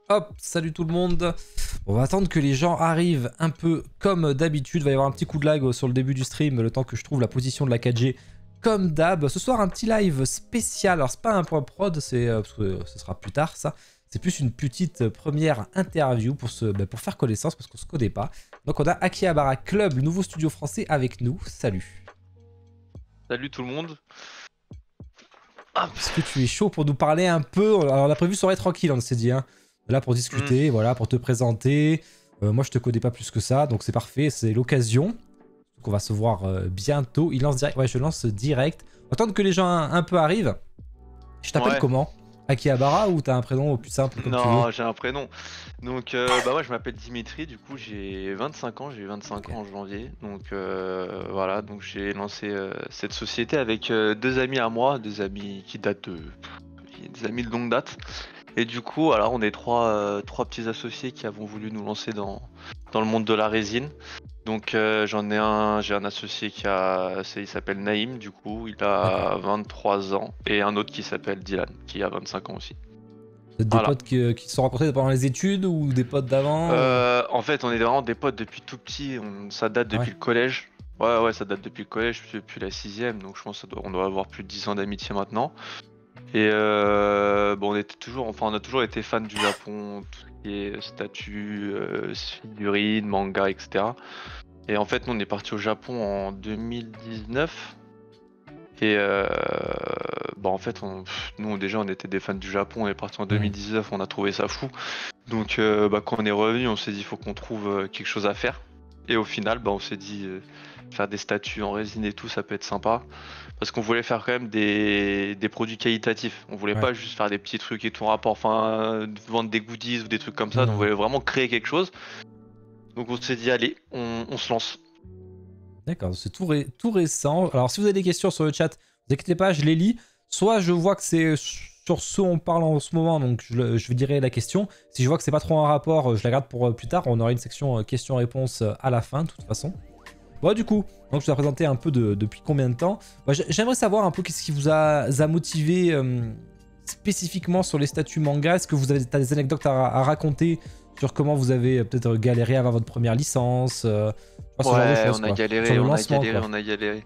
Hop, salut tout le monde. On va attendre que les gens arrivent un peu comme d'habitude. Il va y avoir un petit coup de lag sur le début du stream, le temps que je trouve la position de la 4G comme d'hab. Ce soir, un petit live spécial. Alors, c'est pas un point prod, c'est parce que ce sera plus tard, ça. C'est plus une petite première interview pour faire connaissance, parce qu'on se connaît pas. Donc, on a Akihabara Club, le nouveau studio français, avec nous. Salut. Salut tout le monde. Est-ce que tu es chaud pour nous parler un peu? Alors, on a prévu soirée tranquille, on s'est dit, hein. Là pour discuter, voilà, pour te présenter. Moi, je te connais pas plus que ça, donc c'est parfait, c'est l'occasion. Donc, on va se voir bientôt. Il lance direct. Ouais, je lance direct. Attendre que les gens un peu arrivent. Je t'appelle Ouais. comment? Akihabara ou t'as un prénom plus simple comme tu veux? Non, j'ai un prénom. Donc bah moi je m'appelle Dimitri, du coup j'ai 25 ans, j'ai eu 25 Ok. ans en janvier. Donc voilà, donc j'ai lancé cette société avec deux amis à moi, des amis qui datent des amis de longue date. Et du coup, alors on est trois petits associés qui avons voulu nous lancer dans le monde de la résine. Donc j'ai un associé il s'appelle Naïm, du coup, il D'accord. a 23 ans, et un autre qui s'appelle Dylan, qui a 25 ans aussi. Vous êtes des Voilà. potes qui se sont rencontrés pendant les études ou des potes d'avant ou... En fait, on est vraiment des potes depuis tout petit, ça date Ah depuis ouais. le collège. Ouais, ouais, ça date depuis le collège, depuis la sixième, donc je pense on doit avoir plus de 10 ans d'amitié maintenant. Et bon, on a toujours été fans du Japon, tout ce qui est statues, figurines, manga, etc. Et en fait, nous, on est parti au Japon en 2019. Et bah en fait, nous déjà, on était des fans du Japon, on est parti en Hmm. 2019, on a trouvé ça fou. Donc bah, quand on est revenu, on s'est dit, il faut qu'on trouve quelque chose à faire. Et au final, bah, on s'est dit, faire des statues en résine et tout, ça peut être sympa. Parce qu'on voulait faire quand même des produits qualitatifs. On voulait Ouais. pas juste faire des petits trucs et tout en rapport, enfin, vendre des goodies ou des trucs comme ça. On Hmm. voulait vraiment créer quelque chose. Donc on s'est dit, allez, on se lance. D'accord, c'est tout récent. Alors, si vous avez des questions sur le chat, ne vous inquiétez pas, je les lis. Soit je vois que c'est sur ce on parle en ce moment, donc je vous dirai la question. Si je vois que c'est pas trop en rapport, je la garde pour plus tard. On aura une section questions-réponses à la fin, de toute façon. Bon, du coup, donc je vais présenter un peu depuis combien de temps. Moi, j'aimerais savoir un peu qu'est-ce qui vous a motivé spécifiquement sur les statuts manga. Est-ce que vous avez des anecdotes à raconter sur comment vous avez peut-être galéré à avoir votre première licence, ce genre de Ouais, choses, on a quoi. Sur galéré, le on a lancement, galéré, quoi. on a galéré.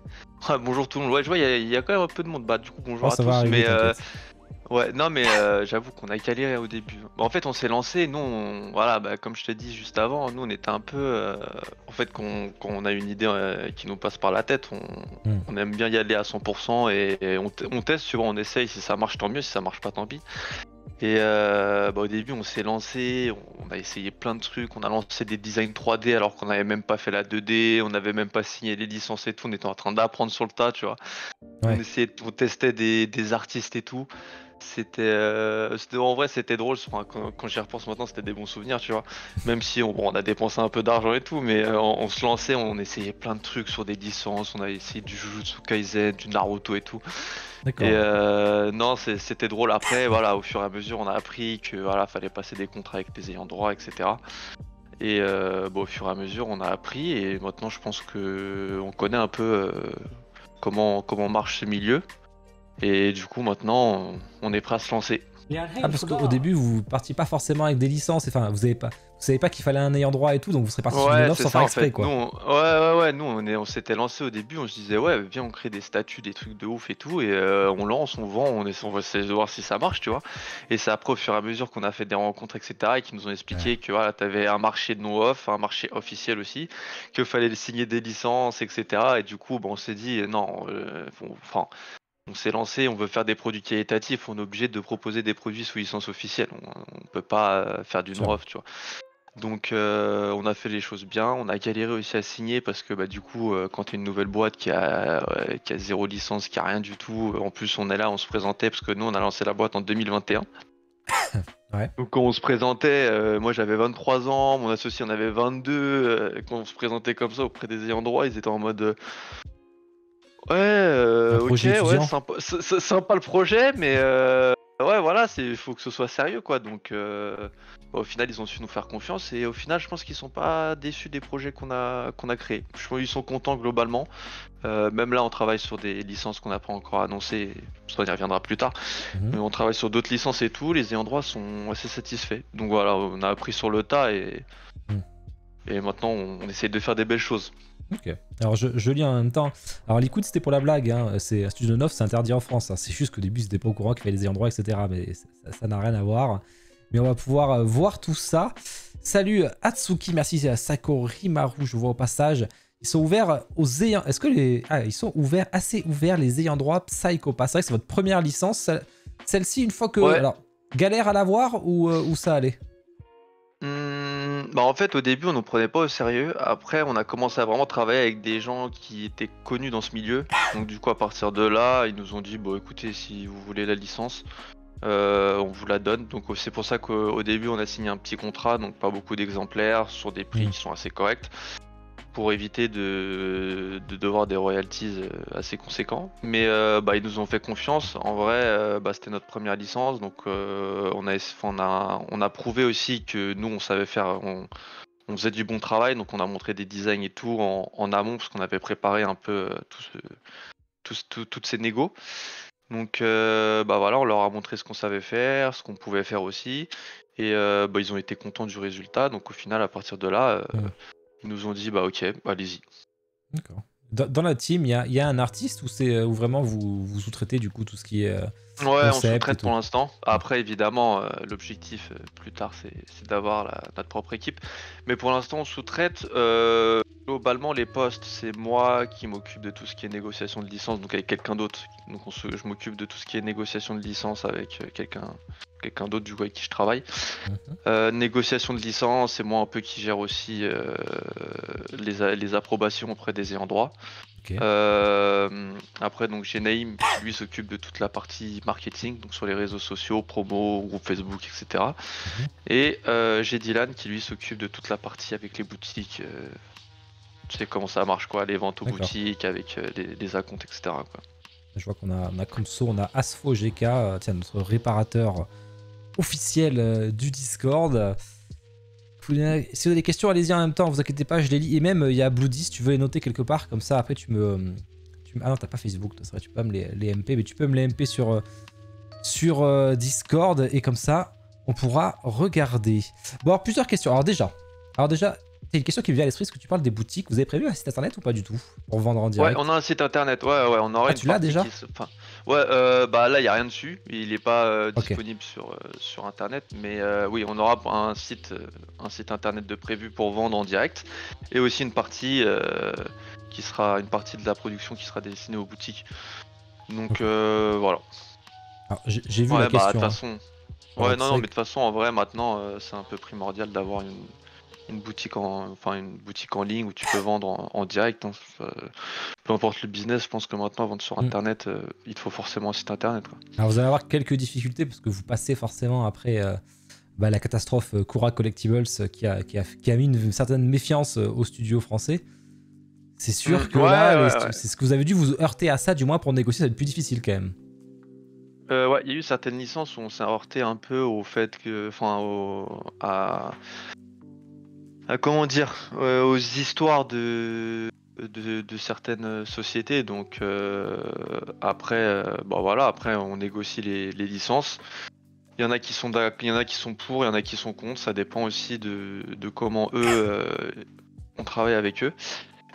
Ah, bonjour tout le monde. Ouais, je vois, il y a quand même un peu de monde. Bah, du coup, Oh, bonjour à ça va tous. arriver, Mais t'inquiète. ouais, non, mais j'avoue qu'on a galéré au début. Bah, en fait, on s'est lancé. Nous, voilà, bah, comme je t'ai dit juste avant, nous, on était un peu. En fait, quand on a une idée qui nous passe par la tête, Hmm. on aime bien y aller à 100% et on teste, tu vois, on essaye. Si ça marche, tant mieux. Si ça marche pas, tant pis. Et bah, au début, on s'est lancé, on a essayé plein de trucs, on a lancé des designs 3D alors qu'on n'avait même pas fait la 2D, on n'avait même pas signé les licences et tout, on était en train d'apprendre sur le tas, tu vois. Ouais. On testait des artistes et tout. En vrai, c'était drôle. Enfin, quand j'y repense maintenant, c'était des bons souvenirs, tu vois. Même si on a dépensé un peu d'argent et tout, mais on se lançait, on essayait plein de trucs sur des licences, on a essayé du Jujutsu Kaisen, du Naruto et tout. Et D'accord. non, c'était drôle. Après, voilà, au fur et à mesure, on a appris que voilà, fallait passer des contrats avec les ayants droit, etc. Et bon, au fur et à mesure, on a appris. Et maintenant, je pense que on connaît un peu comment marche ce milieu. Et du coup, maintenant, on est prêt à se lancer. Ah, parce qu'au début, vous partiez pas forcément avec des licences, enfin, vous savez pas qu'il fallait un ayant droit et tout, donc vous serez parti sur du Ouais, one-off c'est sans ça faire en exprès, fait. quoi. Ouais, nous on s'était lancé au début, on se disait ouais, viens on crée des statuts, des trucs de ouf et tout, et on lance, on vend, on va essayer de voir si ça marche, tu vois. Et c'est après au fur et à mesure qu'on a fait des rencontres, etc. et qui nous ont Ouais. expliqué que voilà, t'avais un marché de no-off, un marché officiel aussi, qu'il fallait signer des licences, etc. Et du coup, bon, on s'est dit non, enfin, on s'est lancé, on veut faire des produits qualitatifs, on est obligé de proposer des produits sous licence officielle. On peut pas faire du Sûr. no-off, tu vois. Donc on a fait les choses bien, on a galéré aussi à signer parce que bah, du coup quand tu une nouvelle boîte qui a zéro licence, qui a rien du tout, en plus on est là, on se présentait parce que nous on a lancé la boîte en 2021. Ouais. Donc quand on se présentait, moi j'avais 23 ans, mon associé en avait 22, quand on se présentait comme ça auprès des ayants droit, ils étaient en mode ouais Un ok projet ouais étudiant. sympa, sympa le projet mais Ouais, voilà, il faut que ce soit sérieux, quoi. Donc, au final, ils ont su nous faire confiance et au final, je pense qu'ils sont pas déçus des projets qu'on a créés. Je pense qu'ils sont contents globalement. Même là, on travaille sur des licences qu'on n'a pas encore annoncées. Ça, on y reviendra plus tard. Mais Mhm. on travaille sur d'autres licences et tout. Les ayants droit sont assez satisfaits. Donc voilà, on a appris sur le tas Mhm. et maintenant, on essaye de faire des belles choses. Ok. Alors je lis en même temps. Alors l'écoute c'était pour la blague, hein. C'est un studio neuf, c'est interdit en France, hein. C'est juste qu'au début c'était pas au courant qu'il fallait les ayants droit, etc. Mais ça n'a rien à voir. Mais on va pouvoir voir tout ça. Salut Atsuki, merci à Sakorimaru, je vois au passage. Ils sont ouverts aux ayants. Est-ce que les. Ah, ils sont ouverts, assez ouverts, les ayants droit Psycho Pass. C'est vrai que c'est votre première licence. Celle-ci, une fois que. Ouais. Alors, galère à l'avoir ou ça allait? Bah en fait, au début, on nous prenait pas au sérieux. Après, on a commencé à vraiment travailler avec des gens qui étaient connus dans ce milieu. Donc, du coup, à partir de là, ils nous ont dit, bon, écoutez, si vous voulez la licence, on vous la donne. Donc, c'est pour ça qu'au début, on a signé un petit contrat, donc pas beaucoup d'exemplaires, sur des prix Hmm. qui sont assez corrects, pour éviter de devoir des royalties assez conséquents. Mais bah, ils nous ont fait confiance. En vrai, bah, c'était notre première licence, donc on a prouvé aussi que nous, on savait faire, on faisait du bon travail, donc on a montré des designs et tout en amont, parce qu'on avait préparé un peu toutes ces négos. Donc bah voilà, on leur a montré ce qu'on savait faire, ce qu'on pouvait faire aussi. Et bah, ils ont été contents du résultat. Donc au final, à partir de là, Hmm. ils nous ont dit bah ok, allez-y. D'accord. Dans la team, il y a un artiste ou c'est où vraiment vous sous-traitez du coup tout ce qui est Ouais, on concept et sous-traite tout? pour l'instant. Hmm. Après, évidemment, l'objectif plus tard, c'est d'avoir notre propre équipe. Mais pour l'instant, on sous-traite. Globalement, les postes, c'est moi qui m'occupe de tout ce qui est négociation de licence, donc avec quelqu'un d'autre. Donc je m'occupe de tout ce qui est négociation de licence avec quelqu'un d'autre du coup avec qui je travaille. Mhm. Négociation de licence, c'est moi un peu qui gère aussi les approbations auprès des ayants droit. Ok. Après, donc j'ai Naïm qui lui s'occupe de toute la partie marketing, donc sur les réseaux sociaux, promo, groupe Facebook, etc. Mhm. Et j'ai Dylan qui lui s'occupe de toute la partie avec les boutiques. Tu sais comment ça marche, quoi, les ventes aux D'accord. boutiques avec les acomptes, etc. Quoi. Je vois qu'on a comme ça, on a Asfo GK, tiens, notre réparateur officiel du Discord. Si vous avez des questions, allez-y en même temps, vous inquiétez pas, je les lis. Et même, il y a Bloody, si tu veux les noter quelque part, comme ça, après Ah non, t'as pas Facebook, toi, c'est vrai, tu peux pas me les MP, mais tu peux me les MP sur Discord, et comme ça, on pourra regarder. Bon, alors, plusieurs questions. Alors déjà, c'est une question qui me vient à l'esprit, est-ce que tu parles des boutiques? Vous avez prévu un site internet ou pas du tout? Pour vendre en Ouais, direct? on a un site internet, ouais, on aura Ah, une tu l'as partie déjà? qui se. Enfin, ouais, bah là, il n'y a rien dessus, il n'est pas Ok. disponible sur internet, mais oui, on aura un site internet de prévu pour vendre en direct, et aussi une partie qui sera une partie de la production qui sera destinée aux boutiques. Donc Ok. voilà. Alors, j'ai vu la Ouais, bah de toute question, hein, façon. sur Ouais, votre non, non, mais de sec. toute façon, en vrai, maintenant, c'est un peu primordial d'avoir une boutique une boutique en ligne où tu peux vendre en direct, hein. Peu importe le business, je pense que maintenant, vendre sur Hmm. internet, il te faut forcément un site internet, quoi. Alors, vous allez avoir quelques difficultés parce que vous passez forcément après la catastrophe Koura Collectibles qui a mis une certaine méfiance au studio français. C'est sûr que Ouais, là, ouais, ouais. c'est ce que vous avez dû vous heurter à ça, du moins pour négocier, ça va être plus difficile quand même. Ouais, il y a eu certaines licences où on s'est heurté un peu au fait que, enfin, comment dire, aux histoires de certaines sociétés. Donc après, bon voilà, après on négocie les licences. Il y en a qui sont il y en a qui sont pour, il y en a qui sont contre. Ça dépend aussi de comment eux on travaille avec eux.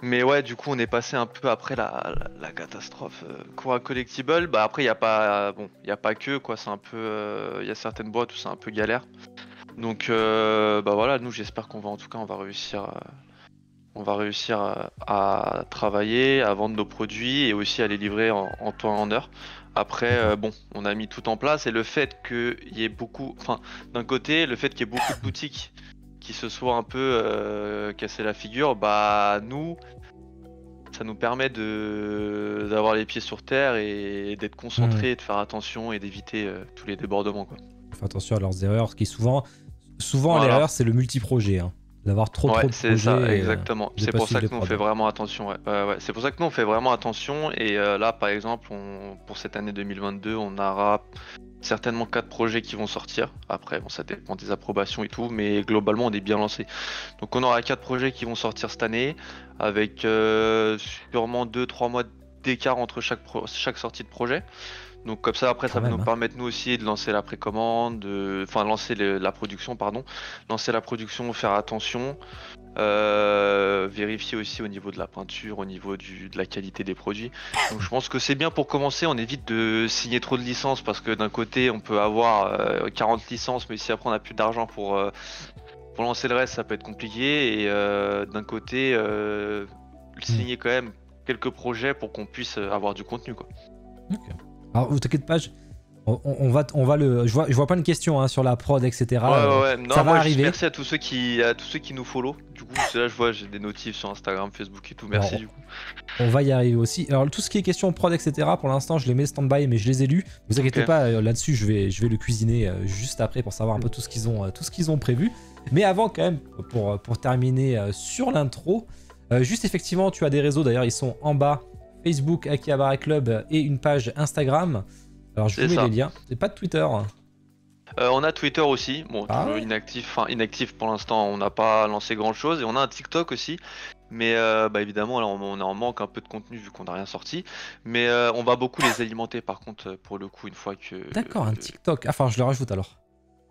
Mais ouais, du coup, on est passé un peu après la catastrophe Quora Collectible. Bah après, il y a pas bon, il y a pas que quoi. C'est un peu, il y a certaines boîtes où c'est un peu galère. Donc bah voilà, nous j'espère qu'on va en tout cas on va réussir à travailler, à vendre nos produits et aussi à les livrer en temps et en heure. Après, D'accord. bon, on a mis tout en place et le fait qu'il y ait beaucoup, enfin, d'un côté, le fait qu'il y ait beaucoup de boutiques qui se soient un peu cassé la figure, bah nous, ça nous permet d'avoir les pieds sur terre et d'être Hmm. concentré, de faire attention et d'éviter tous les débordements, quoi. Faut faire attention à leurs erreurs, qui souvent Voilà. l'erreur, c'est le multiprojet, hein. d'avoir trop Ouais, de c'est ça, projets exactement. de C'est pas pour suivre ça les que nous on prods. fait vraiment attention. Ouais. Ouais. C'est pour ça que nous on fait vraiment attention. Et là, par exemple, pour cette année 2022, on aura certainement 4 projets qui vont sortir. Après, bon, ça dépend des approbations et tout, mais globalement, on est bien lancé. Donc, on aura 4 projets qui vont sortir cette année, avec sûrement 2-3 mois d'écart entre chaque sortie de projet. Donc comme ça, après, Quand ça va nous même, hein. permettre nous aussi de lancer la précommande, enfin lancer la production, pardon, lancer la production, faire attention, vérifier aussi au niveau de la peinture, au niveau de la qualité des produits. Donc je pense que c'est bien pour commencer, on évite de signer trop de licences parce que d'un côté, on peut avoir 40 licences, mais si après on n'a plus d'argent pour lancer le reste, ça peut être compliqué. Et d'un côté, Hmm. signer quand même quelques projets pour qu'on puisse avoir du contenu, quoi. Ok. Alors, vous t'inquiète pas, on va le. Je vois pas une question hein, sur la prod, etc. Ouais, ouais, ouais. Ça Non, va moi, juste arriver. merci à tous ceux qui nous follow. Du coup, c'est là, je vois, j'ai des notifs sur Instagram, Facebook et tout. Merci, Alors, du coup. on va y arriver aussi. Alors, tout ce qui est question prod, etc., pour l'instant, je les mets stand-by, mais je les ai lus. Vous Ok. inquiétez pas, là-dessus, je vais le cuisiner juste après pour savoir un peu tout ce qu'ils ont prévu. Mais avant, quand même, pour terminer sur l'intro, juste effectivement, tu as des réseaux, d'ailleurs, ils sont en bas. Facebook, Akihabara Club et une page Instagram. Alors, je vous C'est mets les ça. liens. C'est pas de Twitter. On a Twitter aussi. Bon, Ah toujours ouais. inactif. Enfin, inactif pour l'instant, on n'a pas lancé grand-chose. Et on a un TikTok aussi. Mais bah, évidemment, là, on est en manque un peu de contenu vu qu'on n'a rien sorti. Mais on va beaucoup les alimenter, par contre, pour le coup, une fois que. D'accord, un TikTok. Enfin, je le rajoute alors.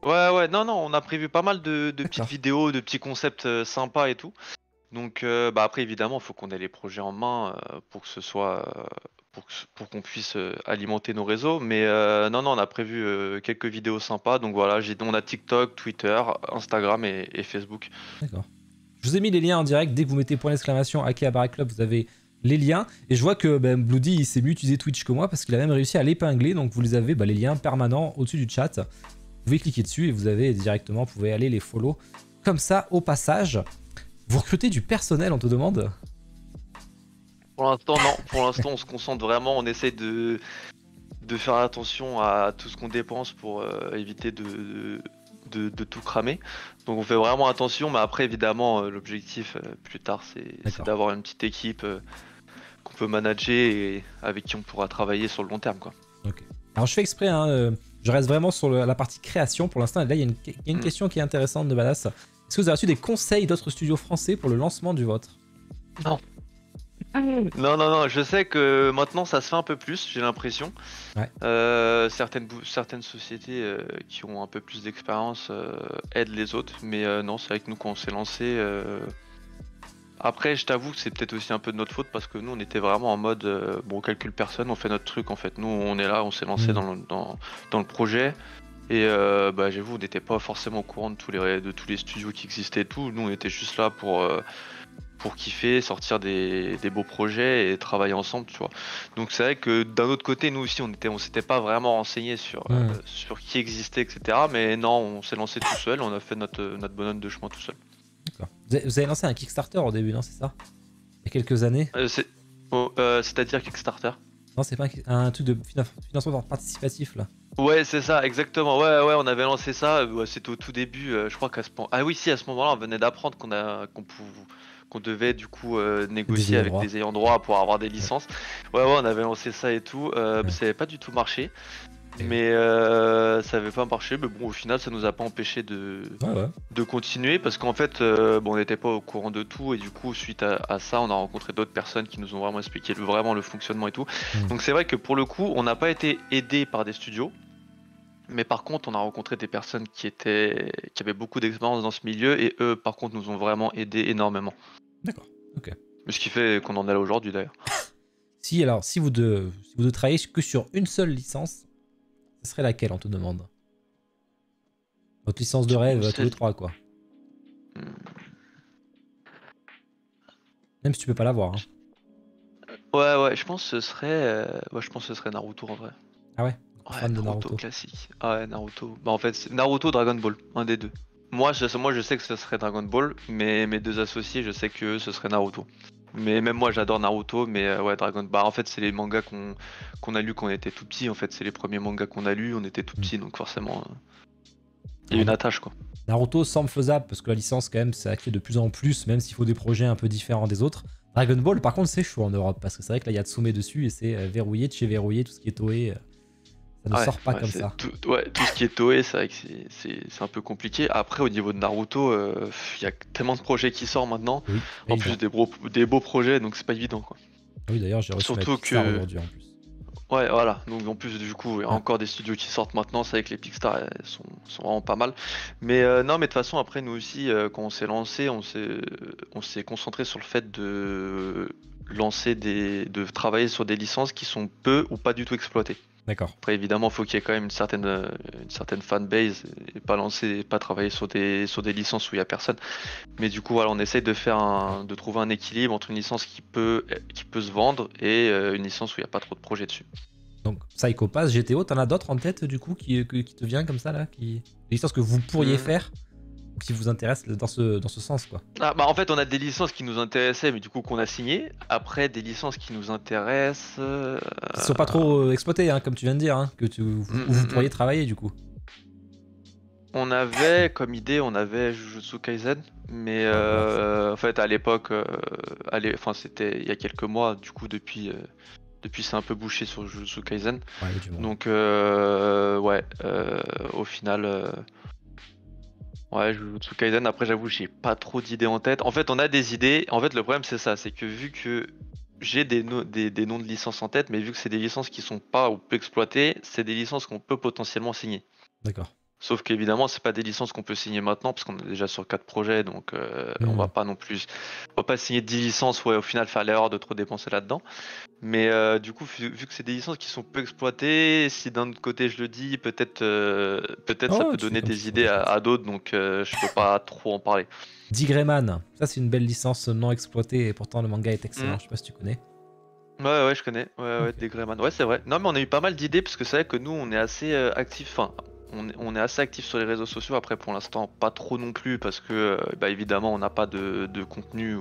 Ouais, ouais, non, non, on a prévu pas mal de petites D'accord. vidéos, de petits concepts sympas et tout. Donc bah après évidemment il faut qu'on ait les projets en main pour que ce soit pour qu'on puisse alimenter nos réseaux. Mais non non on a prévu quelques vidéos sympas. Donc voilà, on a TikTok, Twitter, Instagram et Facebook. D'accord. Je vous ai mis les liens en direct. Dès que vous mettez point d'exclamation Akihabara Club, vous avez les liens. Et je vois que Bloody, il sait mieux utiliser Twitch que moi parce qu'il a même réussi à l'épingler. Donc vous les avez, les liens permanents au-dessus du chat. Vous pouvez cliquer dessus et vous avez directement, vous pouvez aller les follow. Comme ça, au passage, vous recrutez du personnel, on te demande. Pour l'instant non, pour l'instant on se concentre vraiment, on essaie de faire attention à tout ce qu'on dépense pour éviter de tout cramer. Donc on fait vraiment attention, mais après évidemment l'objectif plus tard c'est D'accord. d'avoir une petite équipe qu'on peut manager et avec qui on pourra travailler sur le long terme, quoi. Ok. Alors je fais exprès, hein, je reste vraiment sur la partie création pour l'instant. Et là, il y a une question qui est intéressante de Badass. Est-ce que vous avez reçu des conseils d'autres studios français pour le lancement du vôtre? Non. Non, non, non, je sais que maintenant ça se fait un peu plus, j'ai l'impression. Ouais. Certaines sociétés qui ont un peu plus d'expérience aident les autres, mais non, c'est vrai que nous quand on s'est lancé, après je t'avoue que c'est peut-être aussi un peu de notre faute parce que nous on était vraiment en mode bon on calcule personne, on fait notre truc en fait. Nous on est là, on s'est lancé Mm. dans le projet. Et bah j'avoue on n'était pas forcément au courant de tous les studios qui existaient et tout. Nous on était juste là pour kiffer, sortir des beaux projets et travailler ensemble, tu vois. Donc c'est vrai que d'un autre côté, nous aussi, on s'était pas vraiment renseigné sur qui existait, etc. Mais non, on s'est lancé tout seul, on a fait notre bonhomme de chemin tout seul. D'accord. Vous avez lancé un Kickstarter au début, non? C'est ça? Il y a quelques années? C'est-à-dire Kickstarter. Non, c'est pas un truc de financement participatif là. Ouais, c'est ça, exactement. Ouais, ouais, on avait lancé ça. Ouais, c'était au tout début. Je crois qu'à ce moment. Ah oui, si, à ce moment-là, on venait d'apprendre qu'on devait du coup Des négocier ayants avec droit. des ayants droit pour avoir des Ouais. licences. Ouais, ouais, on avait lancé ça et tout. Ouais. Ça avait pas du tout marché. Et oui. Mais ça avait pas marché. Mais bon, au final, ça nous a pas empêché Ouais, ouais. de continuer parce qu'en fait, bon, on n'était pas au courant de tout. Et du coup, suite à ça, on a rencontré d'autres personnes qui nous ont vraiment expliqué vraiment le fonctionnement et tout. Mm. Donc c'est vrai que pour le coup, on n'a pas été aidé par des studios. Mais par contre, on a rencontré des personnes qui avaient beaucoup d'expérience dans ce milieu et eux, par contre, nous ont vraiment aidé énormément. D'accord. Ok. Ce qui fait qu'on en est là aujourd'hui d'ailleurs. Si vous deux travaillez que sur une seule licence, ce serait laquelle, on te demande? Votre licence de Sur une rêve, tous les seule- trois, quoi. Hmm. Même si tu peux pas l'avoir. Hein. Ouais, ouais, je pense que ce serait, je pense que ce serait Naruto en vrai. Ah ouais? Ouais, Fan de Naruto Naruto. classique. Ah ouais, Naruto. Bah en fait, c'est Naruto, Dragon Ball, un des deux. Moi, je sais que ce serait Dragon Ball, mais mes deux associés, je sais que ce serait Naruto. Mais même moi, j'adore Naruto, mais ouais, Dragon Ball. Bah, en fait, c'est les mangas qu'on a lus quand on était tout petit. En fait, c'est les premiers mangas qu'on a lus. On était tout Mm. petit, donc forcément, il y a Alors, une attache quoi. Naruto semble faisable parce que la licence, quand même, c'est acquis de plus en plus, même s'il faut des projets un peu différents des autres. Dragon Ball, par contre, c'est chaud en Europe parce que c'est vrai que là, il y a Tsume dessus et c'est verrouillé, de chez verrouillé, tout ce qui est Toei, ça ne sort pas comme ça. Tout ce qui est Toei, c'est vrai que c'est un peu compliqué. Après, au niveau de Naruto, il y a tellement de projets qui sortent maintenant. Oui, En plus, des beaux projets, donc c'est pas évident, quoi. Oui, d'ailleurs, j'ai reçu Surtout ma Pixar que... aujourd'hui en plus. Ouais, voilà. Donc en plus, du coup, il y a encore des studios qui sortent maintenant. C'est vrai que les Pixar sont vraiment pas mal. Mais non, mais de toute façon, après, nous aussi, quand on s'est lancé, on s'est concentré sur le fait de de travailler sur des licences qui sont peu ou pas du tout exploitées. D'accord. Après, évidemment, il faut qu'il y ait quand même une certaine fanbase et pas travailler sur des licences où il y a personne. Mais du coup, voilà, on essaye de trouver un équilibre entre une licence qui peut se vendre et une licence où il n'y a pas trop de projets dessus. Donc, Psycho Pass, GTO, t'en as d'autres en tête du coup qui te vient comme ça là, des licences que vous pourriez faire ou qui vous intéressent dans ce sens quoi. Ah, bah en fait, on a des licences qui nous intéressaient, mais du coup qu'on a signé. Après, des licences qui nous intéressent. Qui sont pas trop exploitées, hein, comme tu viens de dire, hein, où vous pourriez travailler du coup. On avait comme idée, Jujutsu Kaisen, mais en fait à l'époque, c'était il y a quelques mois, du coup depuis c'est un peu bouché sur Jujutsu Kaisen. Ouais, donc au final, Jujutsu Kaisen. Après j'avoue j'ai pas trop d'idées en tête. En fait on a des idées. En fait le problème c'est ça, c'est que vu que j'ai des noms de licences en tête, mais vu que c'est des licences qui sont pas ou peu exploitées, c'est des licences qu'on peut potentiellement signer. D'accord. Sauf qu'évidemment, c'est pas des licences qu'on peut signer maintenant parce qu'on est déjà sur 4 projets, donc on va pas signer 10 licences, au final faire l'erreur de trop dépenser là-dedans. Mais du coup, vu que c'est des licences qui sont peu exploitées, si d'un autre côté je le dis, peut-être ça peut donner des idées à d'autres, donc je peux pas trop en parler. Digreman, ça c'est une belle licence non exploitée et pourtant le manga est excellent, je sais pas si tu connais. Ouais, je connais, Digreman. Ouais, c'est vrai. Non, mais on a eu pas mal d'idées parce que c'est vrai que nous, on est assez actifs, on est assez actif sur les réseaux sociaux. Après, pour l'instant, pas trop non plus parce que, évidemment, on n'a pas de contenu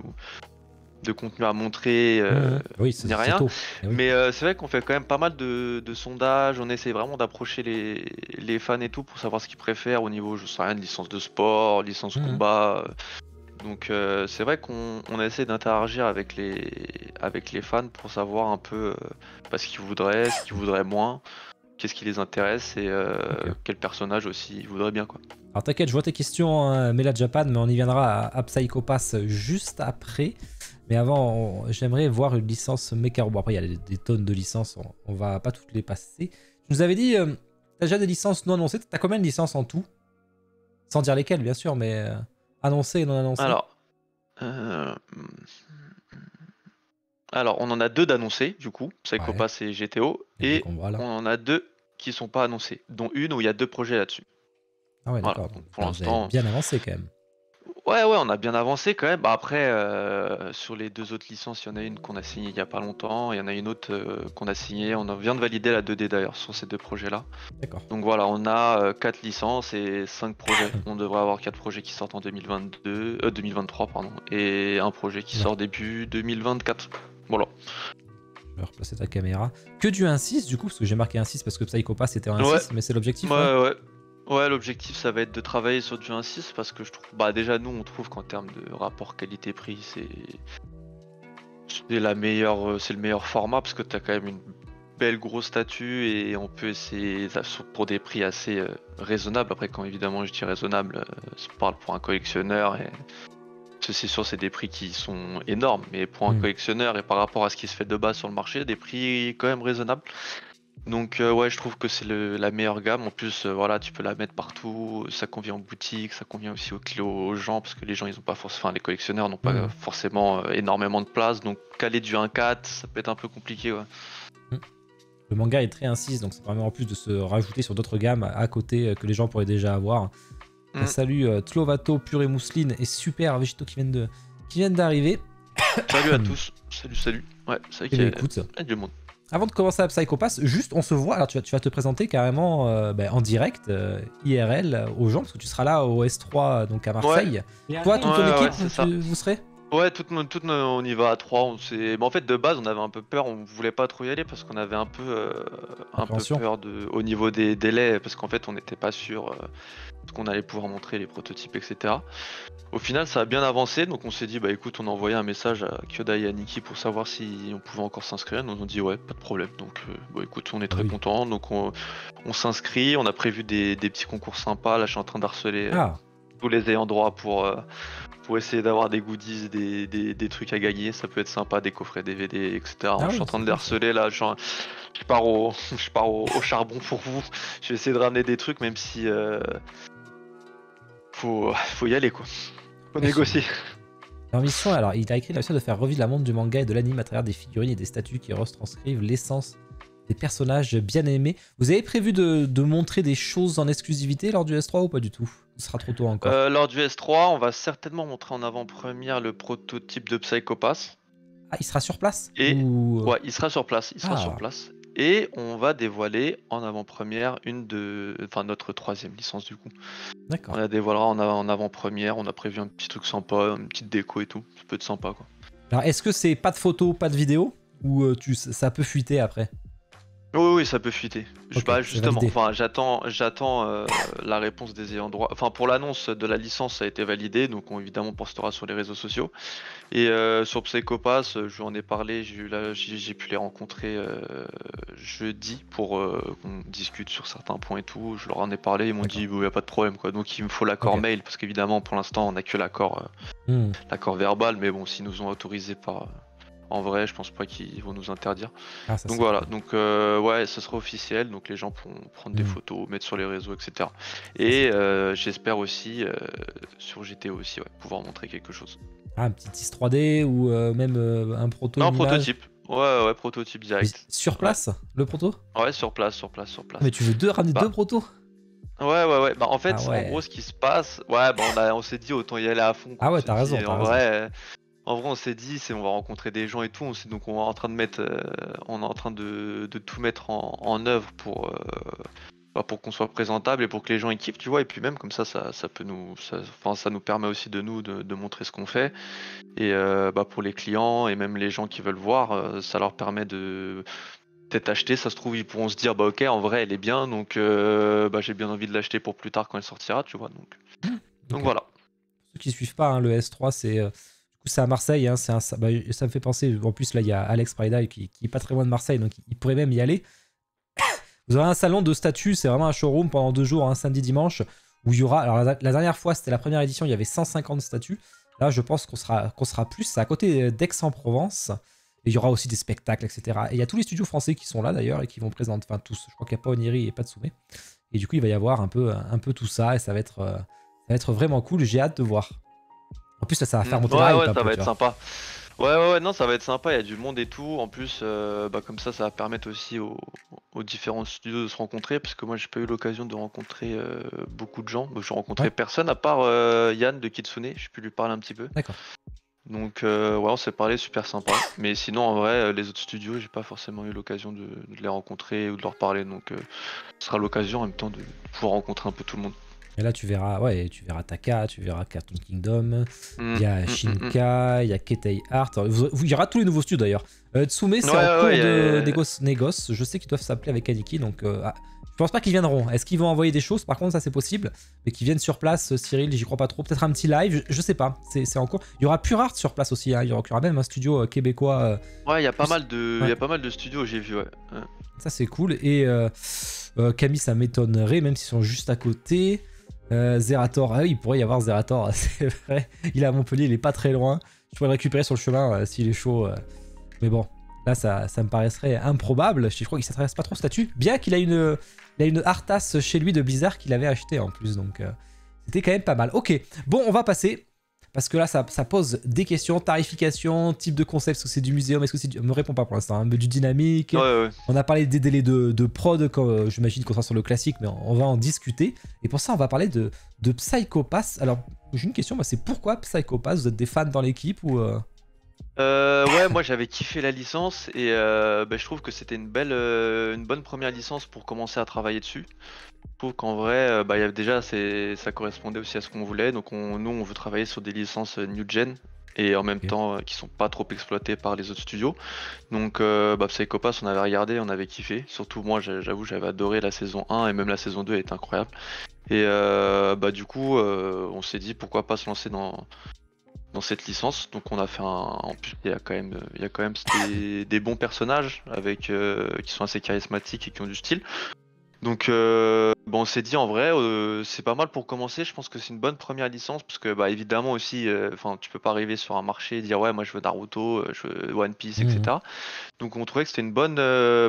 à montrer, oui, c'est rien. tôt. Mais c'est vrai qu'on fait quand même pas mal de sondages. On essaie vraiment d'approcher les fans et tout pour savoir ce qu'ils préfèrent au niveau, je sais rien, de licence de sport, licence combat. Donc c'est vrai qu'on essaie d'interagir avec les fans pour savoir un peu ce qu'ils voudraient moins. Qu'est-ce qui les intéresse et quel personnage aussi ils voudraient bien quoi. Alors t'inquiète, je vois tes questions, Mela Japan, mais on y viendra à Psycho Pass juste après. Mais avant, j'aimerais voir une licence Mecharo. Bon après il y a des tonnes de licences, on va pas toutes les passer. Tu nous avais dit, t'as déjà des licences non annoncées, t'as combien de licences en tout? Sans dire lesquelles bien sûr, mais annoncées et non annoncées. Alors, on en a 2 d'annoncés, du coup, Psycho Pass et GTO, et on en a 2 qui sont pas annoncés, dont une où il y a 2 projets là-dessus. Ah ouais, d'accord. Voilà, donc pour l'instant, bien avancé quand même. Ouais, on a bien avancé quand même. Bah, après, sur les 2 autres licences, il y en a une qu'on a signée il y a pas longtemps, il y en a une autre qu'on a signée. On vient de valider la 2D d'ailleurs sur ces 2 projets-là. D'accord. Donc voilà, on a 4 licences et 5 projets. On devrait avoir 4 projets qui sortent en 2023, pardon, et un projet qui sort début 2024. Voilà. Je vais replacer ta caméra. Que du 1.6 du coup, parce que j'ai marqué 1.6 parce que Psycho Pass c'était un 1.6, mais c'est l'objectif. Ouais, l'objectif ça va être de travailler sur du 1.6 parce que je trouve, déjà nous on trouve qu'en termes de rapport qualité-prix c'est le meilleur format parce que t'as quand même une belle grosse statue et on peut essayer pour des prix assez raisonnables. Après quand évidemment je dis raisonnable, je parle pour un collectionneur et c'est sûr c'est des prix qui sont énormes, mais pour un collectionneur et par rapport à ce qui se fait de base sur le marché, des prix quand même raisonnables. Donc je trouve que c'est la meilleure gamme. En plus, voilà, tu peux la mettre partout. Ça convient en boutique, ça convient aussi aux gens parce que les gens, ils ont pas forcément, les collectionneurs n'ont pas forcément énormément de place. Donc caler du 1.4, ça peut être un peu compliqué. Ouais. Le manga est très 1.6, donc ça permet en plus de se rajouter sur d'autres gammes à côté que les gens pourraient déjà avoir. Salut Tlovato, Purée Mousseline et Super Végéto qui viennent d'arriver. Salut à tous. Salut. Ouais, c'est vrai qu'il y a du monde. Avant de commencer à Psycho Pass, juste on se voit, alors tu vas te présenter carrément en direct, IRL, aux gens, parce que tu seras là au S3 donc à Marseille. Toi, toute ton équipe, vous serez? Ouais, on y va à 3. Mais en fait, de base, on avait un peu peur, on voulait pas trop y aller parce qu'on avait un peu Appréhension. peur au niveau des délais, parce qu'en fait, on n'était pas sûr qu'on allait pouvoir montrer les prototypes, etc. Au final, ça a bien avancé, donc on s'est dit, bah écoute, on a envoyé un message à Kyoda et à Nikki pour savoir si on pouvait encore s'inscrire. Ils nous ont dit, ouais, pas de problème. Donc, bah écoute, on est Ah très oui. contents. Donc, on s'inscrit, on a prévu des petits concours sympas. Là, je suis en train d'harceler Ah, tous les ayants droit pour essayer d'avoir des goodies, des trucs à gagner. Ça peut être sympa, des coffrets DVD, etc. ah Je suis oui, en train c'est de les cool ça. harceler là. Je pars je pars au charbon pour vous. Je vais essayer de ramener des trucs, même si faut y aller quoi. Faut Ouais, négocier. leur mission, alors il a écrit la mission de faire revivre la monde du manga et de l'anime à travers des figurines et des statues qui retranscrivent l'essence des personnages bien aimés. Vous avez prévu de montrer des choses en exclusivité lors du S3 ou pas du tout? Ce sera trop tôt encore. Lors du S3, on va certainement montrer en avant-première le prototype de Psycho Pass. Ah, il sera sur place? Et Ou... ouais, il sera sur place. Il sera sur Ah, place. Et on va dévoiler en avant-première enfin notre troisième licence du coup. On d'accord. la dévoilera en avant-première. On a prévu un petit truc sympa, une petite déco et tout. Ça peut être sympa quoi. Alors, est-ce que c'est pas de photos, pas de vidéos? Ou ça peut fuiter après? Oui, oui, ça peut fuiter. Ok, Bah c'est justement, validé. enfin j'attends la réponse des ayants droit. Enfin pour l'annonce de la licence, ça a été validé, donc on évidemment postera sur les réseaux sociaux. Et sur Psycho Pass, je lui en ai parlé, j'ai pu les rencontrer jeudi pour qu'on discute sur certains points et tout. Je leur en ai parlé, ils m'ont D'accord. dit il n'y a pas de problème quoi. Donc il me faut l'accord Ok. mail parce qu'évidemment pour l'instant on n'a que Hmm, l'accord verbal, mais bon s'ils nous ont autorisé par en vrai, je pense pas qu'ils vont nous interdire. ah, ça Donc c'est voilà, cool. donc ouais, ça sera officiel, donc les gens pourront prendre des Hmm, photos, mettre sur les réseaux, etc. ça c'est Et cool. j'espère aussi sur GTO aussi, ouais, pouvoir montrer quelque chose. Ah, un petit tease 3D ou même un proto, Non, une image. prototype. Ouais, ouais, prototype Mais direct. sur Ouais, place, le proto? ouais, sur place, sur place, sur Ah, mais place. tu veux ramener deux Bah, protos? ouais, ouais, ouais. Bah, en Ah fait, en gros, ouais. ce qui se passe, ouais, bah, on s'est dit autant y aller à fond, quoi. Ah On ouais, s'est t'as dit, raison, t'as raison. en vrai, on s'est dit, on va rencontrer des gens et tout. Donc, on est en train de mettre, on est en train de tout mettre en œuvre pour qu'on soit présentable et pour que les gens y kiffent, tu vois. Et puis même comme ça peut enfin, ça nous permet aussi de montrer ce qu'on fait. Et bah, pour les clients et même les gens qui veulent voir, ça leur permet de peut-être acheter. Ça se trouve, ils pourront se dire, bah ok, en vrai, elle est bien, donc bah, j'ai bien envie de l'acheter pour plus tard quand elle sortira, tu vois. Hmm, Donc ok. voilà. Ceux qui suivent pas, hein, le S3, du coup, c'est à Marseille. Hein, bah, ça me fait penser. En plus, là, il y a Alex Prida qui est pas très loin de Marseille, donc il pourrait même y aller. Vous aurez un salon de statues, c'est vraiment un showroom pendant 2 jours, un samedi, dimanche, où il y aura. Alors, la dernière fois, c'était la première édition, il y avait 150 statues. Là, je pense qu'on sera plus. C'est à côté d'Aix-en-Provence. Et il y aura aussi des spectacles, etc. Et il y a tous les studios français qui sont là d'ailleurs et qui vont présenter. Enfin, tous. Je crois qu'il n'y a pas Oniri et pas de Soumé. Et du coup, il va y avoir un peu tout ça et ça va être vraiment cool. J'ai hâte de voir. En plus, là, ça va faire monter Ouais, la hype ouais, un ça peu, va tu être vois. sympa. Ouais, ouais, ouais, non, ça va être sympa, il y a du monde et tout. En plus, bah, comme ça va permettre aussi aux différents studios de se rencontrer, parce que moi, j'ai pas eu l'occasion de rencontrer beaucoup de gens. Donc, j'ai rencontré Ouais, personne à part Yann de Kitsune, j'ai pu lui parler un petit peu. d'accord. Donc, ouais, on s'est parlé, super sympa. Mais sinon, en vrai, les autres studios, j'ai pas forcément eu l'occasion de les rencontrer ou de leur parler. Donc, ce sera l'occasion en même temps de pouvoir rencontrer un peu tout le monde. Et là, tu verras, ouais, tu verras Taka, tu verras Cartoon Kingdom, il Mm, y a mm, mm, mm. Shinka, il y a Ketei Art. Alors, il y aura tous les nouveaux studios d'ailleurs. Tsume, Ouais, c'est en ouais, cours de ouais, négoce. Je sais qu'ils doivent s'appeler avec Aniki, donc je pense pas qu'ils viendront. Est-ce qu'ils vont envoyer des choses? Par contre, ça c'est possible. Mais qu'ils viennent sur place, Cyril, j'y crois pas trop. Peut-être un petit live, je sais pas. C'est en cours. Il y aura Pure Art sur place aussi. Hein. Il y aura même un studio québécois. ouais, il y a pas Plus- mal il y Ouais, a pas mal de studios, j'ai vu, ouais. Ouais. ça c'est cool. Et Camille, ça m'étonnerait, même s'ils sont juste à côté. Zerator, ah oui, il pourrait y avoir Zerator, c'est vrai. Il est à Montpellier, il est pas très loin. Je pourrais le récupérer sur le chemin s'il est chaud. Mais bon, là, ça me paraîtrait improbable. Je crois qu'il s'intéresse pas trop au statut. Bien qu'il a une Arthas chez lui de Blizzard qu'il avait acheté en plus. Donc, c'était quand même pas mal. Ok, bon, on va passer. Parce que là, ça pose des questions. Tarification, type de concept, est-ce que c'est du muséum, est-ce que c'est du... Me réponds pas pour l'instant. Hein, mais du dynamique. Ouais, ouais. On a parlé des délais de prod, j'imagine qu'on sera sur le classique, mais on va en discuter. Et pour ça, on va parler de Psycho Pass. Alors, j'ai une question, c'est pourquoi Psycho Pass? Vous êtes des fans dans l'équipe ou Ouais, moi j'avais kiffé la licence et bah, je trouve que c'était une bonne première licence pour commencer à travailler dessus. Je trouve qu'en vrai, déjà ça correspondait aussi à ce qu'on voulait. Donc nous on veut travailler sur des licences new gen et en même Ok. temps qui sont pas trop exploités par les autres studios. Donc Psycho Pass, on avait regardé, on avait kiffé. Surtout moi, j'avoue, j'avais adoré la saison 1 et même la saison 2 est incroyable. Et du coup, on s'est dit pourquoi pas se lancer dans cette licence. Donc on a fait en plus il y a quand même des bons personnages avec qui sont assez charismatiques et qui ont du style. Donc on s'est dit en vrai c'est pas mal pour commencer, je pense que c'est une bonne première licence parce que évidemment aussi enfin tu peux pas arriver sur un marché et dire ouais moi je veux Naruto, je veux One Piece, Mhm. etc. Donc on trouvait que c'était une bonne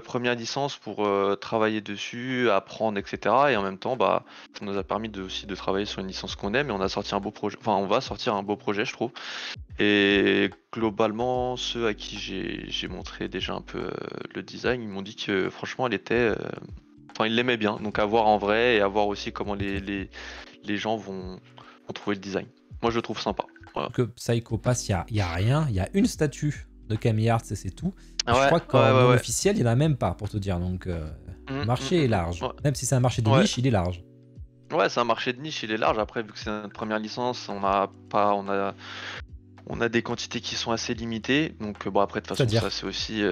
première licence pour travailler dessus, apprendre, etc. Et en même temps ça nous a permis aussi de travailler sur une licence qu'on aime et on a sorti un beau projet, enfin on va sortir un beau projet je trouve. Et globalement ceux à qui j'ai montré déjà un peu le design, ils m'ont dit que franchement elle était enfin, ils l'aimaient bien, donc à voir en vrai et à voir aussi comment Ok. les gens vont trouver le design. Moi, je le trouve sympa. Voilà. Que Psycho Pass, y a rien. Il y a une statue de Camille Arts et c'est tout. Et Ah je ouais, crois ouais, qu'en ouais, non ouais. officiel, il n'y en a même pas, pour te dire. Donc, le marché est large. Ouais. Même si c'est un marché de Ouais, niche, il est large. ouais, c'est un marché de niche, il est large. Après, vu que c'est notre première licence, on a des quantités qui sont assez limitées. Donc, après, de toute façon, ça, C'est-à-dire. c'est aussi.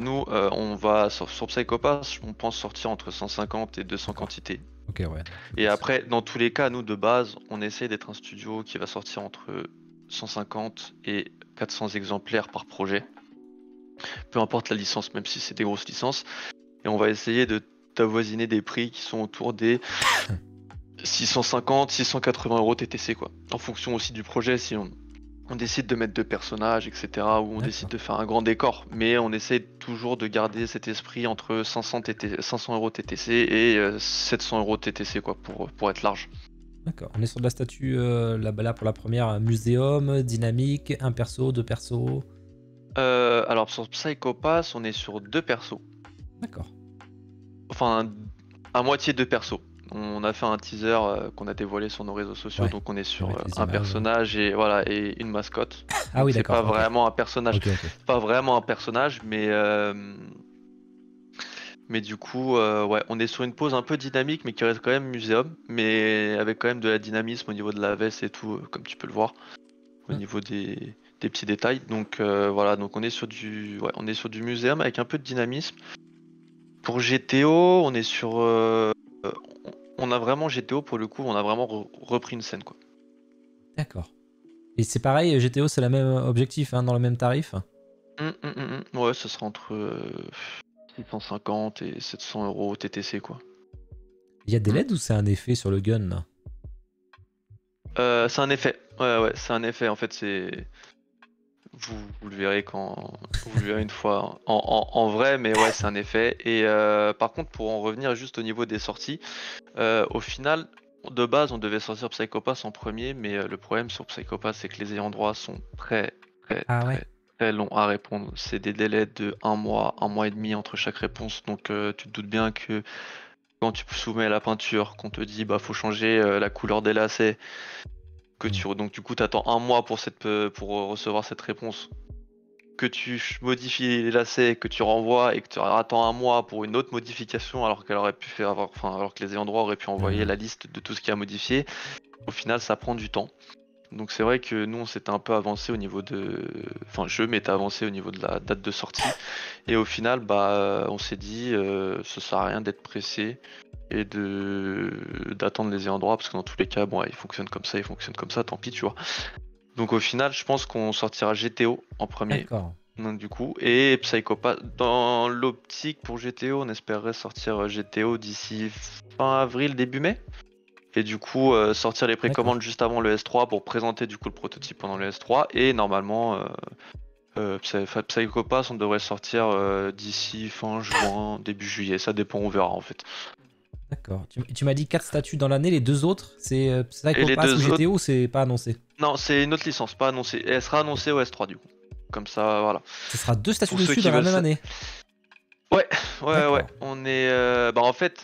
Nous, on va sur Psycho Pass, on pense sortir entre 150 et 200 D'accord. quantités. Ok, ouais. C'est Et possible. après, dans tous les cas, nous, de base, on essaie d'être un studio qui va sortir entre 150 et 400 exemplaires par projet. Peu importe la licence, même si c'est des grosses licences. Et on va essayer de d'avoisiner des prix qui sont autour des 650, 680 euros TTC, quoi. En fonction aussi du projet, si on décide de mettre deux personnages, etc., ou on décide D'accord. de faire un grand décor. Mais on essaie toujours de garder cet esprit entre 500 euros TTC et 700 euros TTC, quoi, pour être large. D'accord. On est sur de la statue, là pour la première, muséum, dynamique, un perso, deux persos. Alors sur Psycho Pass, on est sur deux persos. D'accord. Enfin, à moitié deux persos. On a fait un teaser qu'on a dévoilé sur nos réseaux sociaux, Ouais. donc on est Je vais sur mettre les un images. personnage et voilà et une mascotte. Ah Donc oui, c'est d'accord. pas Ok. vraiment un personnage, Ok, ok. c'est pas vraiment un personnage, mais du coup ouais, on est sur une pose un peu dynamique, mais qui reste quand même muséum, mais avec quand même de la dynamisme au niveau de la veste et tout, comme tu peux le voir, au Hmm. niveau des petits détails. Donc voilà, donc on est sur du muséum avec un peu de dynamisme. Pour GTO, on est sur. On a vraiment GTO pour le coup, on a vraiment repris une scène quoi. D'accord. Et c'est pareil, GTO, c'est le même objectif, hein, dans le même tarif. Ouais, ce sera entre 650 et 700 euros TTC quoi. Il y a des Mm. LED ou c'est un effet sur le gun là? C'est un effet. Ouais, ouais, c'est un effet. En fait, c'est. Vous le verrez quand. Vous le verrez une fois en vrai, mais ouais, c'est un effet. Et par contre, pour en revenir juste au niveau des sorties, au final, de base, on devait sortir Psycho Pass en premier, mais le problème sur Psycho Pass, c'est que les ayants droit sont très, très, Ah ouais. très, très longs à répondre. C'est des délais de un mois et demi entre chaque réponse. Donc, tu te doutes bien que quand tu soumets la peinture, qu'on te dit bah faut changer la couleur des lacets, Hmm. donc du coup, tu attends un mois pour recevoir cette réponse. Que tu modifies les lacets, que tu renvoies et que tu attends un mois pour une autre modification alors qu'elle aurait pu faire enfin, alors que les ayants droit auraient pu envoyer Ah. la liste de tout ce qui a modifié, au final ça prend du temps. Donc c'est vrai que nous on s'était un peu avancé au niveau de. Enfin je m'étais avancé au niveau de la date de sortie. Et au final on s'est dit ce sert à rien d'être pressé et d'attendre les ayants droit parce que dans tous les cas bon ouais, ils fonctionnent comme ça, tant pis tu vois. Donc au final, je pense qu'on sortira GTO en premier. D'accord. Donc, du coup, et Psychopath. Dans l'optique pour GTO, on espérerait sortir GTO d'ici fin avril, début mai. Et du coup, sortir les D'accord. précommandes juste avant le S3 pour présenter du coup le prototype pendant le S3. Et normalement, Psychopath, on devrait sortir d'ici fin juin, début juillet. Ça dépend, on verra en fait. D'accord. Tu m'as dit 4 statuts dans l'année, les deux autres, c'est Et Psycho les Pass ou deux autres, GTO ou c'est pas annoncé? non, c'est une autre licence, pas annoncée. Et elle sera annoncée au S3 du coup. Comme ça, voilà. Ce sera deux statuts Pour ceux dessus qui dans la veulent même ça. année. Ouais, ouais. D'accord. On est. En fait,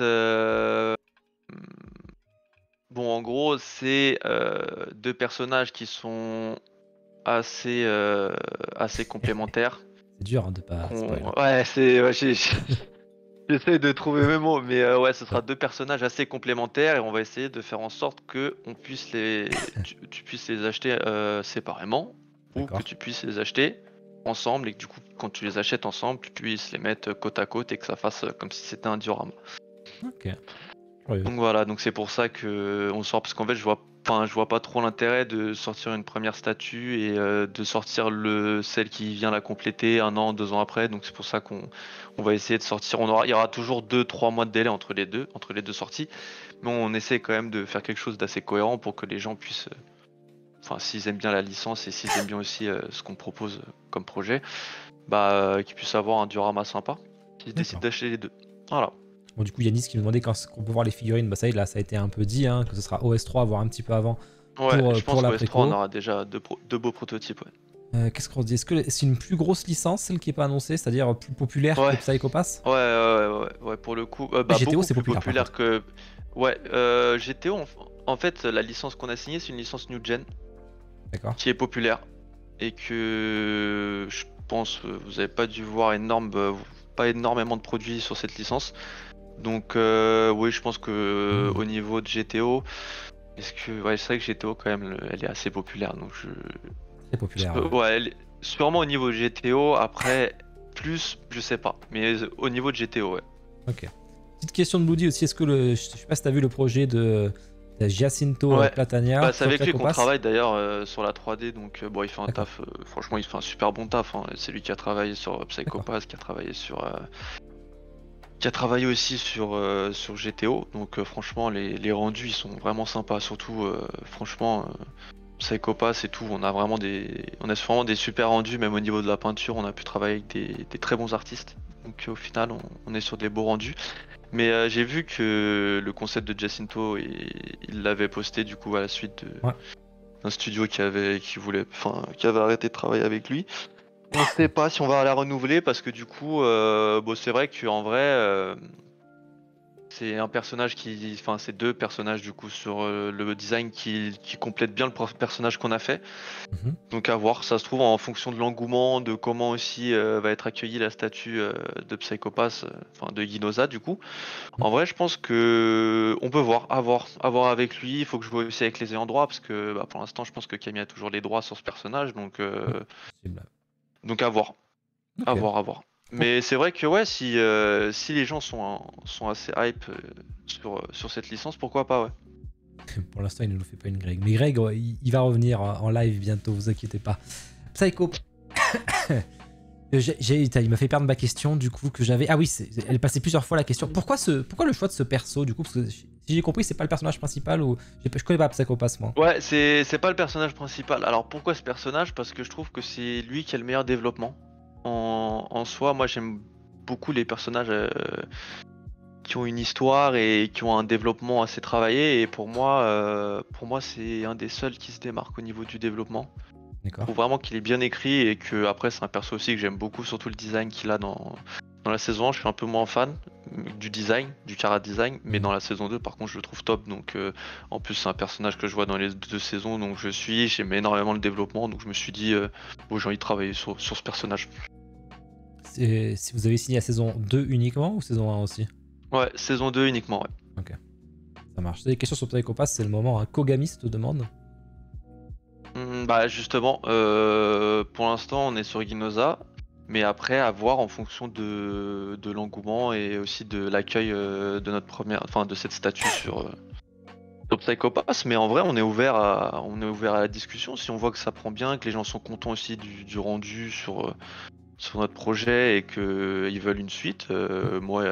bon, en gros, c'est deux personnages qui sont assez, assez complémentaires. C'est dur, hein, de pas spoil. Ouais, j'essaie de trouver mes mots, mais ouais, ce sera deux personnages assez complémentaires et on va essayer de faire en sorte que tu puisses les acheter séparément. ou que D'accord. tu puisses les acheter ensemble et que du coup, quand tu les achètes ensemble, tu puisses les mettre côte à côte et que ça fasse comme si c'était un diorama. Ok. Curieux. Donc voilà, donc c'est pour ça que on sort parce qu'en fait je vois pas trop l'intérêt de sortir une première statue et de sortir celle qui vient la compléter 1 an, 2 ans après. Donc c'est pour ça qu'on va essayer de sortir. Il y aura toujours 2, 3 mois de délai entre les deux sorties, mais on essaie quand même de faire quelque chose d'assez cohérent pour que les gens puissent, enfin s'ils aiment bien la licence et s'ils aiment bien aussi ce qu'on propose comme projet, qu'ils puissent avoir un diorama sympa. S'ils décident D'accord. d'acheter les deux. Voilà. Bon, du coup, Yanis qui nous demandait quand on peut voir les figurines. Bah, ça y est, là, ça a été un peu dit, hein, que ce sera OS3, voire un petit peu avant Ouais, je pour pense la qu'au S3 on préco. aura déjà deux beaux prototypes. Ouais. Qu'est-ce qu'on se dit? Est-ce que c'est une plus grosse licence, celle qui est pas annoncée, c'est-à-dire plus populaire que Ouais, Psycho Pass? ouais, pour le coup, GTO, beaucoup c'est plus populaire par populaire contre. que. Ouais, GTO, en fait, la licence qu'on a signée, c'est une licence New Gen D'accord. qui est populaire et que je pense vous avez pas dû voir pas énormément de produits sur cette licence. Donc, oui, je pense que au niveau de GTO, ouais, c'est vrai que GTO quand même, elle est assez populaire. Donc, Très populaire, ouais. ouais, sûrement au niveau de GTO. Après, plus, je sais pas, mais au niveau de GTO, ouais. Ok. Petite question de Bloody aussi, est-ce que je sais pas si t'as vu le projet de Giacinto Ouais, Platania c'est sur avec lui Psycho qu'on Pass? travaille d'ailleurs sur la 3D, donc bon, il fait un D'accord, taf, franchement, il fait un super bon taf, hein. C'est lui qui a travaillé sur Psycho d'accord. Pass, qui a travaillé aussi sur GTO, donc franchement, les rendus, ils sont vraiment sympas, surtout, franchement, Psycho Pass et tout, on a vraiment des super rendus, même au niveau de la peinture, on a pu travailler avec des très bons artistes, donc au final, on est sur des beaux rendus. Mais j'ai vu que le concept de Jacinto, il l'avait posté du coup à la suite Ouais. d'un studio qui avait arrêté de travailler avec lui. On sait pas si on va la renouveler parce que du coup, bon, c'est vrai qu'en vrai, c'est un personnage enfin, c'est deux personnages du coup sur le design qui complètent bien le personnage qu'on a fait. Mhm. Donc à voir, ça se trouve en fonction de l'engouement, de comment aussi va être accueillie la statue de Psychopass, enfin de Ginoza du coup. En vrai, je pense que on peut voir, à voir avec lui. Il faut que je vois aussi avec les ayants droit parce que pour l'instant, je pense que Camille a toujours les droits sur ce personnage, Ouais, possible. donc à voir, Ok. à voir. Bon, Mais c'est vrai que ouais, si les gens sont assez hype sur cette licence, pourquoi pas, ouais. pour l'instant, il ne nous fait pas une Greg. Mais Greg, ouais, il va revenir en live bientôt, vous inquiétez pas. Psycho. Il m'a fait perdre ma question du coup que j'avais. Ah oui, elle passait plusieurs fois la question. Pourquoi le choix de ce perso du coup? Parce que si j'ai compris, c'est pas le personnage principal ou je connais pas Psycho Pass moi. Ouais, c'est pas le personnage principal. Alors pourquoi ce personnage? Parce que je trouve que c'est lui qui a le meilleur développement. En soi, moi j'aime beaucoup les personnages qui ont une histoire et qui ont un développement assez travaillé. Et pour moi, c'est un des seuls qui se démarque au niveau du développement. Je D'accord. trouve vraiment qu'il est bien écrit et que après c'est un perso aussi que j'aime beaucoup, surtout le design qu'il a dans la saison 1. Je suis un peu moins fan du design, du chara design, mais Hmm. dans la saison 2 par contre je le trouve top. Donc en plus c'est un personnage que je vois dans les deux saisons, donc j'aime énormément le développement, donc je me suis dit bon, j'ai envie de travailler sur ce personnage. Si vous avez signé la saison 2 uniquement ou saison 1 aussi? Ouais, saison 2 uniquement, ouais. Ok, ça marche. Si vous avez des questions sur Psycho Pass, c'est le moment. Hein. Kogami te demande. Bah justement, pour l'instant on est sur Ginoza, mais après à voir en fonction de l'engouement et aussi de l'accueil de notre enfin de cette statue sur Psycho Pass. Mais en vrai on est ouvert à la discussion si on voit que ça prend bien, que les gens sont contents aussi du rendu sur notre projet et qu'ils veulent une suite. Moi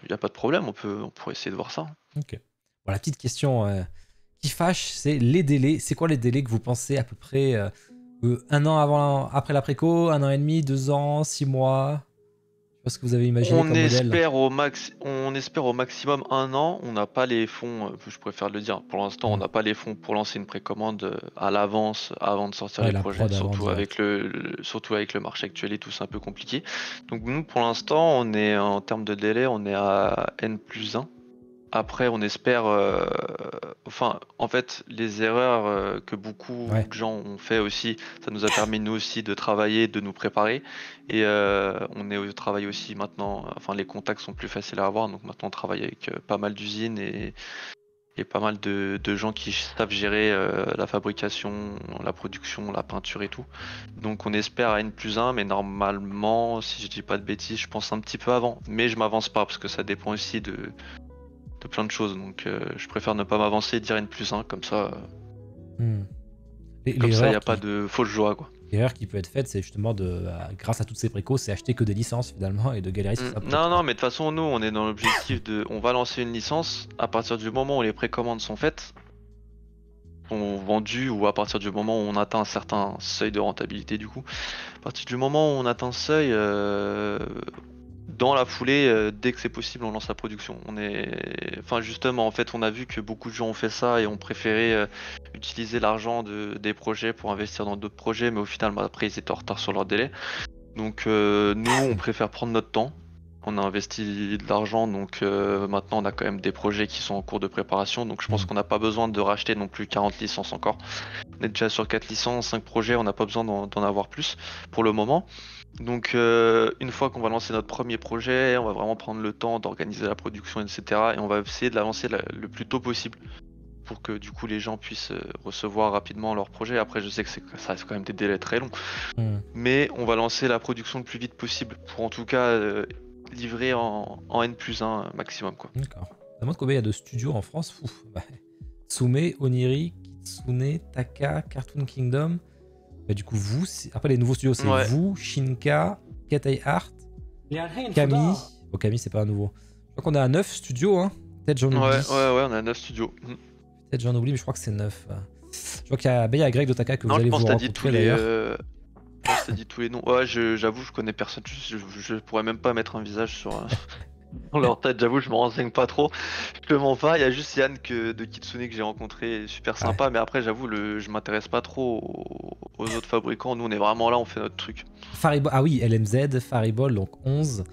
y a pas de problème, on pourrait essayer de voir ça. Ok. Bon, la petite question qui fâche, c'est les délais. C'est quoi les délais que vous pensez à peu près 1 an après la préco, 1 an et demi, 2 ans, 6 mois? Je sais pas ce que vous avez imaginé comme modèle. On espère au maximum 1 an. On n'a pas les fonds, je préfère le dire. Pour l'instant, on Hmm. n'a pas les fonds pour lancer une précommande à l'avance avant de sortir Ouais, les la projets. prod avant direct. Surtout avec le marché actuel et tout, c'est un peu compliqué. Donc nous, pour l'instant, on est en termes de délai, on est à N+1. Après, on espère, enfin, en fait, les erreurs que beaucoup Ouais. de gens ont fait aussi, ça nous a permis nous aussi de travailler, de nous préparer. Et on est au travail aussi maintenant. Enfin, les contacts sont plus faciles à avoir, donc maintenant on travaille avec pas mal d'usines et pas mal de gens qui savent gérer la fabrication, la production, la peinture et tout. Donc on espère à N+1, mais normalement, si je dis pas de bêtises, je pense un petit peu avant. Mais je m'avance pas parce que ça dépend aussi de plein de choses. Donc je préfère ne pas m'avancer et dire N+1, comme ça, il n'y a pas de fausse joie, quoi. L'erreur qui peut être faite, c'est justement grâce à toutes ces précos, c'est acheter que des licences finalement et de galérer sur ça. Non, mais de toute façon, nous, on est dans l'objectif on va lancer une licence. À partir du moment où les précommandes sont faites, sont vendues, ou à partir du moment où on atteint un certain seuil de rentabilité, du coup, à partir du moment où on atteint ce seuil, dans la foulée, dès que c'est possible, on lance la production. Enfin, justement, en fait, on a vu que beaucoup de gens ont fait ça et ont préféré utiliser l'argent des projets pour investir dans d'autres projets, mais au final, après, ils étaient en retard sur leur délai. Donc, nous, on préfère prendre notre temps. On a investi de l'argent, donc maintenant, on a quand même des projets qui sont en cours de préparation. Donc, je pense qu'on n'a pas besoin de racheter non plus 40 licences encore. On est déjà sur 4 licences, 5 projets, on n'a pas besoin d'en avoir plus pour le moment. Donc une fois qu'on va lancer notre premier projet, on va vraiment prendre le temps d'organiser la production, etc. Et on va essayer de la lancer le plus tôt possible pour que du coup les gens puissent recevoir rapidement leur projet. Après je sais que ça reste quand même des délais très longs. Mais on va lancer la production le plus vite possible pour en tout cas livrer en N+1 maximum, quoi. D'accord. Ça montre combien il y a de studios en France. Tsume, Oniri, Kitsune, Taka, Cartoon Kingdom. Bah, du coup, vous, après les nouveaux studios, c'est vous, Shinka, Katai Art, Kami. Bon, Kami, c'est pas un nouveau. Je crois qu'on est à 9 studios, hein. Peut-être j'en oublie. Ouais, on a 9 studios. Peut-être j'en oublie, mais je crois que c'est 9. Je vois qu'il y a Greg d'Otaka que vous allez vous rencontrer d'ailleurs. Je pense que t'as dit tous les noms. Ouais, j'avoue, je connais personne. Je pourrais même pas mettre un visage sur leur tête. J'avoue, je me renseigne pas trop. Je te mens pas. Il y a juste Yann de Kitsune que j'ai rencontré, super sympa. Mais après, j'avoue, je m'intéresse pas trop aux autres fabricants. Nous, on est vraiment là, on fait notre truc. Ah oui, LMZ, Fariball, donc 11.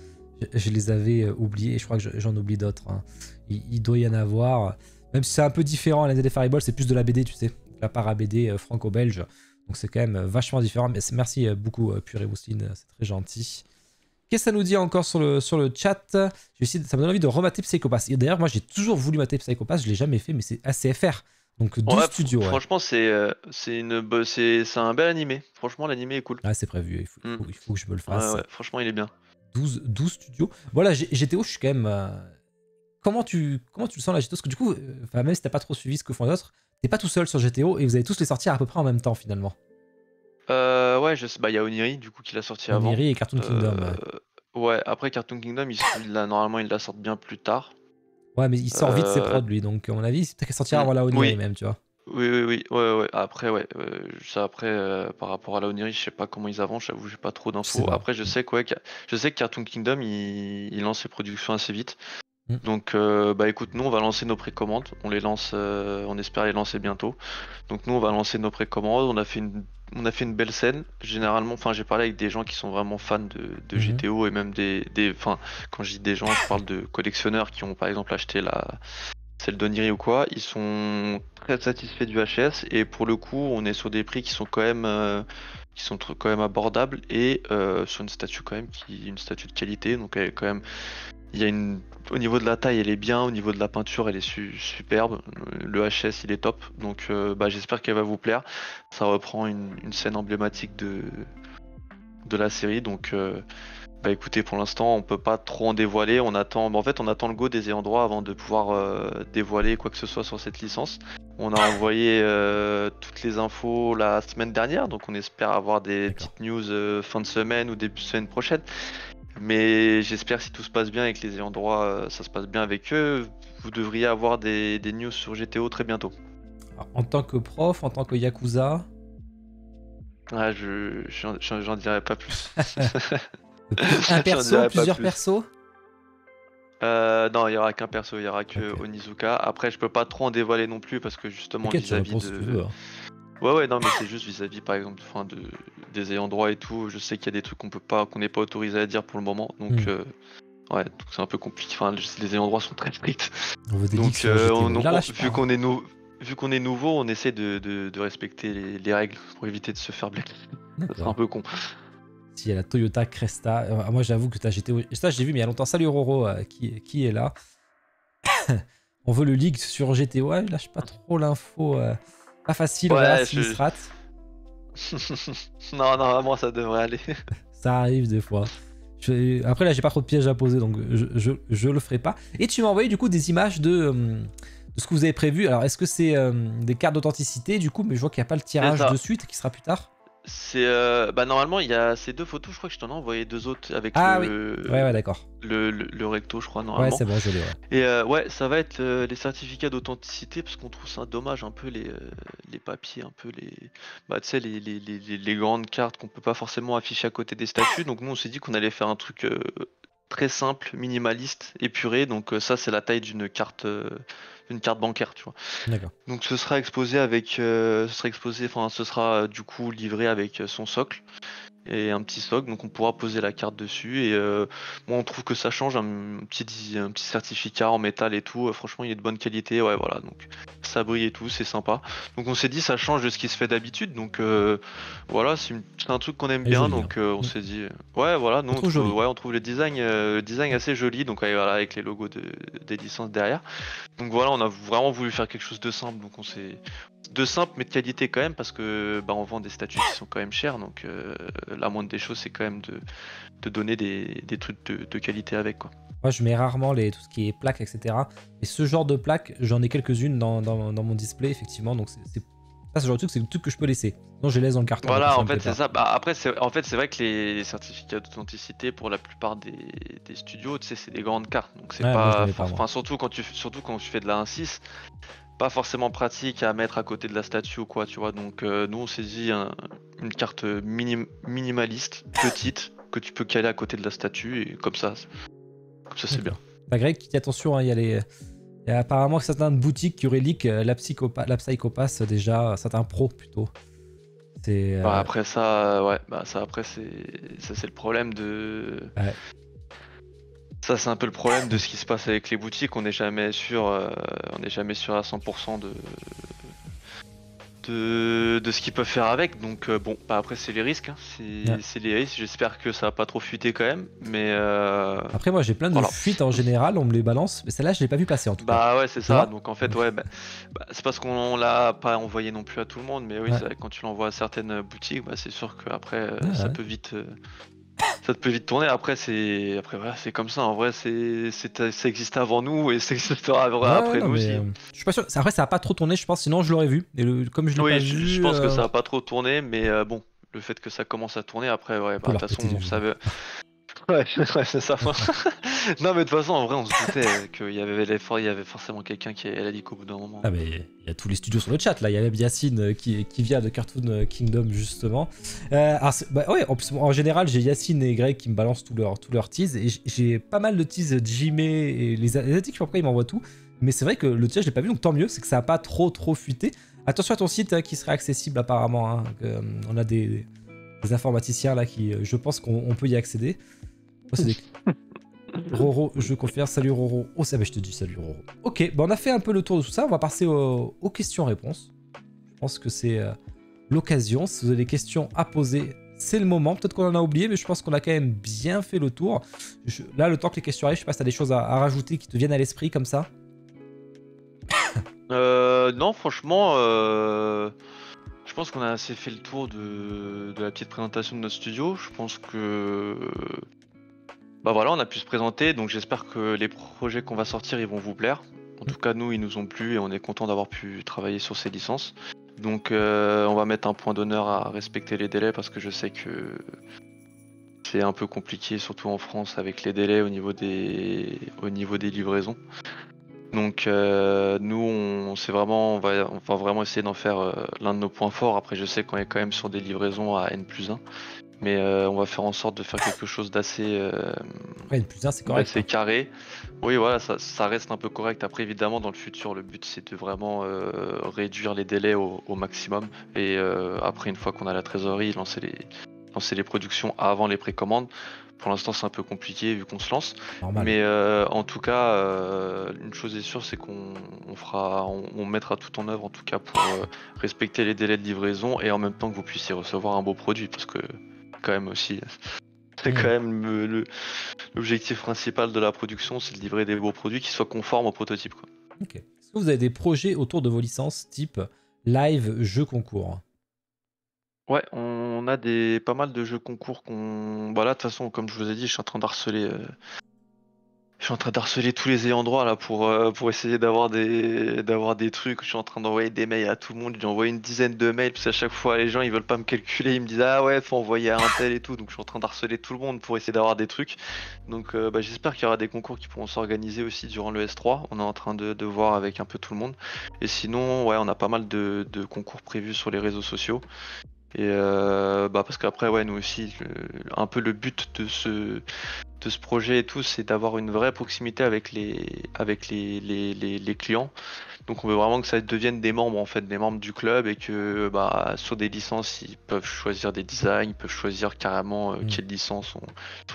Je les avais oubliés. Je crois que j'en oublie d'autres. Hein. Il doit y en avoir. Même si c'est un peu différent, LMZ et Fariball, c'est plus de la BD, tu sais. La para BD franco-belge. Donc c'est quand même vachement différent. Mais merci beaucoup, Pure et Mousseline. C'est très gentil. Qu'est-ce que ça nous dit encore sur le chat? Ça me donne envie de remater Psycho Pass. Et d'ailleurs, moi, j'ai toujours voulu mater Psycho Pass. Je l'ai jamais fait, mais c'est ACFR. Donc 12 studios. Franchement, c'est un bel animé. Franchement, l'animé est cool. Ah, c'est prévu. Il faut que je me le fasse. Ouais, franchement, il est bien. 12 studios. Voilà, GTO, je suis quand même... Comment tu le sens là, GTO? Parce que du coup, même si t'as pas trop suivi ce que font les autres, t'es pas tout seul sur GTO et vous allez tous les sortir à peu près en même temps finalement. Ouais, je sais. Bah, il y a Oniri du coup qui l'a sorti avant. Oniri et Cartoon Kingdom. Ouais, après Cartoon Kingdom, normalement, il la sort bien plus tard. Ouais, mais il sort vite ses prods lui, donc à mon avis, c'est peut-être qu'elle sortira avant la Oniri même, tu vois. Oui. Ouais. Après, par rapport à la Oniri, je sais pas comment ils avancent, j'avoue, j'ai pas trop d'infos. Après, je sais que Cartoon Kingdom, il lance ses productions assez vite. Donc, bah écoute, nous, on va lancer nos précommandes. On espère les lancer bientôt. Donc, nous, on va lancer nos précommandes. On a fait une belle scène. Généralement, enfin, j'ai parlé avec des gens qui sont vraiment fans de GTO et même enfin, quand je dis des gens, je parle de collectionneurs qui ont par exemple acheté celle d'Oniri ou quoi. Ils sont très satisfaits du HS et pour le coup, on est sur des prix qui sont quand même abordables et sur une statue quand même une statue de qualité. Donc, elle est quand même. Au niveau de la taille, elle est bien. Au niveau de la peinture, elle est superbe. Le HS, il est top. Donc, bah, j'espère qu'elle va vous plaire. Ça reprend une scène emblématique de la série. Donc, bah, écoutez, pour l'instant, on peut pas trop en dévoiler. On attend le go des ayants droit avant de pouvoir dévoiler quoi que ce soit sur cette licence. On a envoyé toutes les infos la semaine dernière. Donc, on espère avoir des petites news fin de semaine ou début de semaine prochaine. Mais j'espère que si tout se passe bien et que les ayants droit, ça se passe bien avec eux, vous devriez avoir des news sur GTO très bientôt. Alors, en tant que prof, en tant que Yakuza... Ah, j'en dirai pas plus. Un perso, plusieurs persos? Non, il y aura qu'un perso, il y aura que Onizuka. Après, je peux pas trop en dévoiler non plus parce que justement vis-à-vis de... Si tu veux, hein. Ouais, non, mais c'est juste vis-à-vis, par exemple, des ayants droit et tout. Je sais qu'il y a des trucs qu'on n'est pas autorisé à dire pour le moment, donc ouais, donc c'est un peu compliqué. Enfin, les ayants droit sont très stricts. Donc, vu qu'on est nouveau, on essaie de respecter les règles pour éviter de se faire black. C'est un peu con. Si, il y a la Toyota Cresta. Moi, j'avoue que t'as GTO. Ça, j'ai vu, mais il y a longtemps. Salut Roro, qui est là. On veut le leak sur GT. Ouais, je lâche pas trop l'info. Pas facile, on verra Ouais, s'il se rate. Non, normalement ça devrait aller. Ça arrive des fois. Après là j'ai pas trop de pièges à poser donc je le ferai pas. Et tu m'as envoyé du coup des images de ce que vous avez prévu. Alors est-ce que c'est des cartes d'authenticité du coup, mais je vois qu'il n'y a pas le C'est tirage ça. de suite qui sera plus tard. C'est bah normalement il y a ces deux photos, je crois que je t'en ai envoyé deux autres avec Ah oui. Ouais d'accord. le recto je crois Ouais normalement. c'est bon je l'ai ouais. Et ouais ça va être les certificats d'authenticité parce qu'on trouve ça dommage un peu les papiers, un peu les bah tu sais les grandes cartes qu'on peut pas forcément afficher à côté des statuts. Donc nous on s'est dit qu'on allait faire un truc très simple, minimaliste, épuré. Donc ça c'est la taille d'une carte bancaire, tu vois. D'accord. Donc ce sera exposé avec, enfin ce sera du coup livré avec son socle et un petit socle, donc on pourra poser la carte dessus. Et moi on trouve que ça change un petit certificat en métal et tout. Franchement il est de bonne qualité, ouais voilà, donc ça brille et tout, c'est sympa. Donc on s'est dit ça change de ce qui se fait d'habitude, donc voilà c'est un truc qu'on aime Elle est bien, jolie. Hein. donc on s'est dit ouais voilà, nous On trouve joli. on trouve le design assez joli, donc ouais, voilà avec les logos des licences derrière. Donc voilà, on a vraiment voulu faire quelque chose de simple, donc on s'est de simple mais de qualité quand même parce que bah on vend des statues qui sont quand même chers, donc la moindre des choses c'est quand même de donner des trucs de qualité avec quoi. Moi je mets rarement tout ce qui est plaques etc. Et ce genre de plaques j'en ai quelques-unes dans mon display effectivement. Donc ça ce genre de truc c'est le truc que je peux laisser. Sinon je les laisse dans le carton. Voilà, Ça en me plaît fait c'est pas. ça. Bah, après c'est vrai que les certificats d'authenticité pour la plupart des studios, tu sais, c'est des grandes cartes, donc c'est Ouais moi je les pas mets pas moi. enfin surtout quand tu fais de la 1.6, pas forcément pratique à mettre à côté de la statue ou quoi, tu vois. Donc nous on s'est dit une carte minimaliste, petite, que tu peux caler à côté de la statue et comme ça c'est bien. D'accord. Bah Greg qui dit attention, hein, il y a apparemment certaines boutiques qui auraient leak la Psychopass déjà, certains pros plutôt. C'est Bah, après ça, ouais, bah ça après c'est le problème de ouais. ça c'est un peu le problème de ce qui se passe avec les boutiques. On n'est jamais sûr à 100% de ce qu'ils peuvent faire avec. Donc bon, bah après c'est les risques, hein. Ouais. C'est les risques. J'espère que ça va pas trop fuiter quand même, mais Après moi j'ai plein de voilà. fuites en général, on me les balance, mais celle-là je l'ai pas vu passer en tout cas. Bah ouais, c'est Tu ça. vois. Donc en fait, ouais, c'est parce qu'on l'a pas envoyé non plus à tout le monde, mais oui, Ouais. c'est vrai que quand tu l'envoies à certaines boutiques, bah c'est sûr qu'après Ouais, ça ouais. peut vite ça peut vite tourner. Après voilà, c'est comme ça. En vrai, ça existait avant nous et ça existera Ouais, après non nous mais aussi. je suis pas sûr. Après ça a pas trop tourné je pense, sinon je l'aurais vu. Et comme je l'ai pas Oui, je vu, pense que ça a pas trop tourné, mais bon, le fait que ça commence à tourner après, ouais, on bah peut de leur toute façon, péter les on genoux. savait. Ouais, ouais, c'est ça. Non, mais de toute façon, en vrai, on se doutait il y avait forcément quelqu'un qui elle a dit qu'au bout d'un moment. Ah mais il y a tous les studios sur le chat là, il y a même Yacine qui vient de Cartoon Kingdom justement. Alors, bah ouais, en plus en général j'ai Yacine et Greg qui me balancent tous leurs teas et j'ai pas mal de teas Jime et les Asiatiques après ils m'envoient tout. Mais c'est vrai que le teas je l'ai pas vu donc tant mieux, c'est que ça a pas trop fuité. Attention à ton site qui serait accessible apparemment, hein, on a des informaticiens là qui je pense qu'on peut y accéder. Oh, c'est des... Roro, je confirme. Salut Roro. Oh, ça, bah, je te dis salut Roro. Ok, bah, on a fait un peu le tour de tout ça. On va passer aux questions-réponses. Je pense que c'est l'occasion. Si vous avez des questions à poser, c'est le moment. Peut-être qu'on en a oublié, mais je pense qu'on a quand même bien fait le tour. Là, le temps que les questions arrivent, je sais pas si t'as des choses à rajouter qui te viennent à l'esprit comme ça. Non, franchement, je pense qu'on a assez fait le tour de la petite présentation de notre studio. Je pense que bah voilà, on a pu se présenter, donc j'espère que les projets qu'on va sortir, ils vont vous plaire. En tout cas, nous, ils nous ont plu et on est content d'avoir pu travailler sur ces licences. Donc, on va mettre un point d'honneur à respecter les délais parce que je sais que c'est un peu compliqué, surtout en France, avec les délais au niveau des livraisons. Donc, nous, on va vraiment essayer d'en faire l'un de nos points forts. Après, je sais qu'on est quand même sur des livraisons à N+1, mais on va faire en sorte de faire quelque chose Après, une plus un, c'est correct. d'assez Hein. carré. Oui, voilà, ça reste un peu correct. Après, évidemment, dans le futur, le but c'est de vraiment réduire les délais au maximum. Et après, une fois qu'on a la trésorerie, lancer les productions avant les précommandes. Pour l'instant, c'est un peu compliqué vu qu'on se lance. Normal. Mais en tout cas, une chose est sûre, c'est on mettra tout en œuvre en tout cas pour respecter les délais de livraison et en même temps que vous puissiez recevoir un beau produit, parce que quand même aussi, c'est quand même l'objectif principal de la production, c'est de livrer des beaux produits qui soient conformes au prototype, quoi. Ok. Est-ce que vous avez des projets autour de vos licences type live, jeu, concours? Ouais, on a pas mal de jeux concours qu'on. Bah là, de toute façon, comme je vous ai dit, je suis en train d'harceler. Je suis en train d'harceler tous les ayants droit là pour essayer d'avoir des trucs. Je suis en train d'envoyer des mails à tout le monde. J'ai envoyé une dizaine de mails parce qu'à chaque fois les gens ils veulent pas me calculer. Ils me disent ah ouais faut envoyer à un tel et tout. Donc je suis en train d'harceler tout le monde pour essayer d'avoir des trucs. Donc bah, j'espère qu'il y aura des concours qui pourront s'organiser aussi durant le S3. On est en train de voir avec un peu tout le monde. Et sinon ouais on a pas mal de concours prévus sur les réseaux sociaux. Et bah parce qu'après ouais nous aussi un peu le but de ce projet et tout, c'est d'avoir une vraie proximité avec les clients. Donc on veut vraiment que ça devienne des membres en fait, des membres du club et que bah sur des licences ils peuvent choisir des designs, ils peuvent choisir carrément sur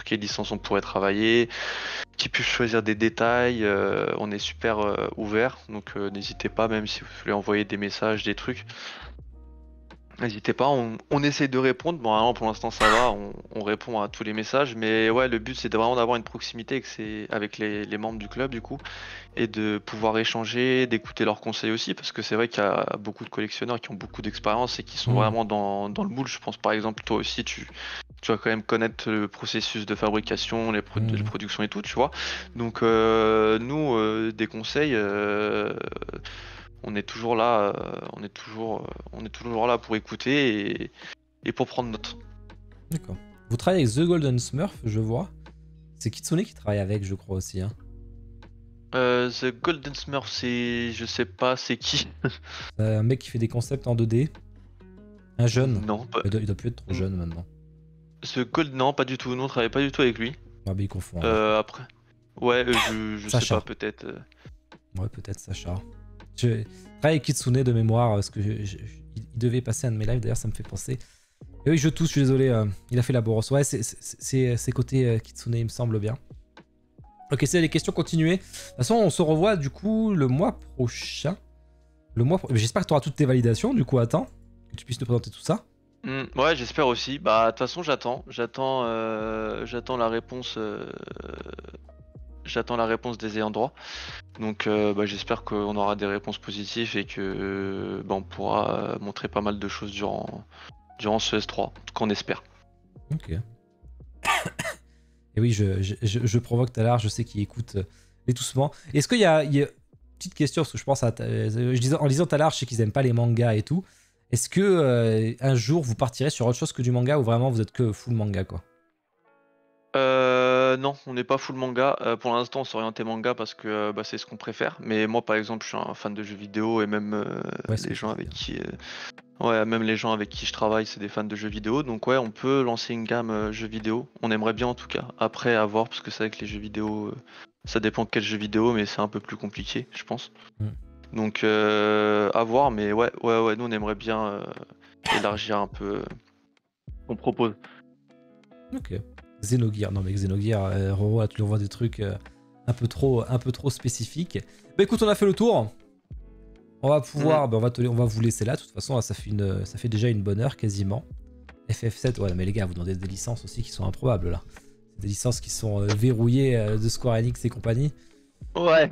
quelle licence on pourrait travailler, qu'ils puissent choisir des détails. On est super ouvert, donc n'hésitez pas même si vous voulez envoyer des messages, des trucs. N'hésitez pas, on essaie de répondre. Bon, vraiment, pour l'instant, ça va, on répond à tous les messages. Mais ouais, le but, c'est vraiment d'avoir une proximité avec les membres du club, du coup, et de pouvoir échanger, d'écouter leurs conseils aussi. Parce que c'est vrai qu'il y a beaucoup de collectionneurs qui ont beaucoup d'expérience et qui sont vraiment dans le moule. Je pense, par exemple, toi aussi, tu vas quand même connaître le processus de fabrication, les productions et tout, tu vois. Donc, nous, des conseils. On est toujours là, on est toujours là pour écouter et pour prendre note. D'accord. Vous travaillez avec The Golden Smurf, je vois. C'est Kitsune qui travaille avec, je crois aussi. Hein. The Golden Smurf, je sais pas, c'est qui? Un mec qui fait des concepts en 2D. Un jeune. Non, pas. Il doit plus être trop jeune maintenant. Non, pas du tout. Nous, on travaille pas du tout avec lui. Ah, bah il confond. Après. Ouais, je sais pas, peut-être. Ouais, peut-être Sacha. Je travaille avec Kitsune de mémoire, parce que il devait passer un de mes lives, d'ailleurs ça me fait penser. Et oui, je tousse, je suis désolé, il a fait la boros. Ouais, c'est côté Kitsune, il me semble bien. Ok, c'est les questions continuées. De toute façon, on se revoit du coup le mois prochain. J'espère que tu auras toutes tes validations, du coup, attends, que tu puisses nous présenter tout ça. Ouais, j'espère aussi. Bah, de toute façon, j'attends la réponse. J'attends la réponse des ayants droit. Donc bah, j'espère qu'on aura des réponses positives et que bah, on pourra montrer pas mal de choses durant ce S3, en tout cas on espère. Ok. Et oui, je provoque Talar, je sais qu'il écoute les doucement. Est-ce qu'il y a petite question, parce que je pense à... en lisant Talar, je sais qu'ils aiment pas les mangas et tout. Est-ce que un jour vous partirez sur autre chose que du manga ou vraiment vous êtes que full manga quoi? Non, on n'est pas full manga. Pour l'instant, on s'orientait manga parce que bah, c'est ce qu'on préfère. Mais moi, par exemple, je suis un fan de jeux vidéo et même les gens avec qui, même les gens avec qui je travaille, c'est des fans de jeux vidéo. Donc ouais, on peut lancer une gamme jeux vidéo. On aimerait bien en tout cas. Après, à voir parce que c'est vrai que les jeux vidéo, ça dépend de quel jeu vidéo, mais c'est un peu plus compliqué, je pense. Donc à voir. Mais ouais, nous on aimerait bien élargir un peu. On propose. Ok. Xenogears, non mais Xenogears, Roro, là, tu lui envoies des trucs un peu trop spécifiques. Bah écoute, on a fait le tour. On va pouvoir, on va vous laisser là. De toute façon, là, ça fait déjà une bonne heure quasiment. FF7, ouais mais les gars, vous demandez des licences aussi qui sont improbables là. Des licences qui sont verrouillées de Square Enix et compagnie. Ouais,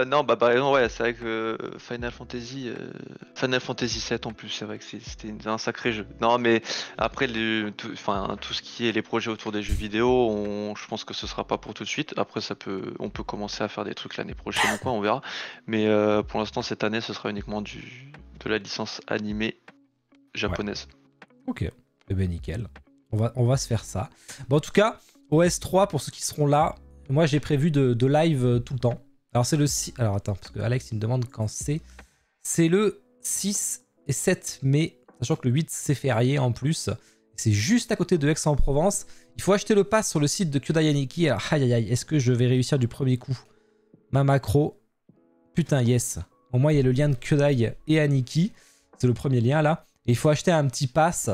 non, bah par exemple, ouais, c'est vrai que Final Fantasy 7 en plus, c'est vrai que c'était un sacré jeu. Non, mais après, tout ce qui est les projets autour des jeux vidéo, je pense que ce sera pas pour tout de suite. Après, on peut commencer à faire des trucs l'année prochaine ou quoi, on verra. Mais pour l'instant, cette année, ce sera uniquement de la licence animée japonaise. Ouais. Ok, eh ben nickel. On va se faire ça. Bon, en tout cas, OS3, pour ceux qui seront là, moi j'ai prévu de live tout le temps. Alors c'est le 6... Alors attends, parce que Alex il me demande quand c'est. C'est le 6 et 7 mai, sachant que le 8 c'est férié en plus. C'est juste à côté de Aix-en-Provence. Il faut acheter le pass sur le site de Kyodai Aniki. Alors aïe aïe aïe, est-ce que je vais réussir du premier coup? Ma macro. Putain yes. Au moins il y a le lien de Kyodai et Aniki. C'est le premier lien là. Et il faut acheter un petit pass.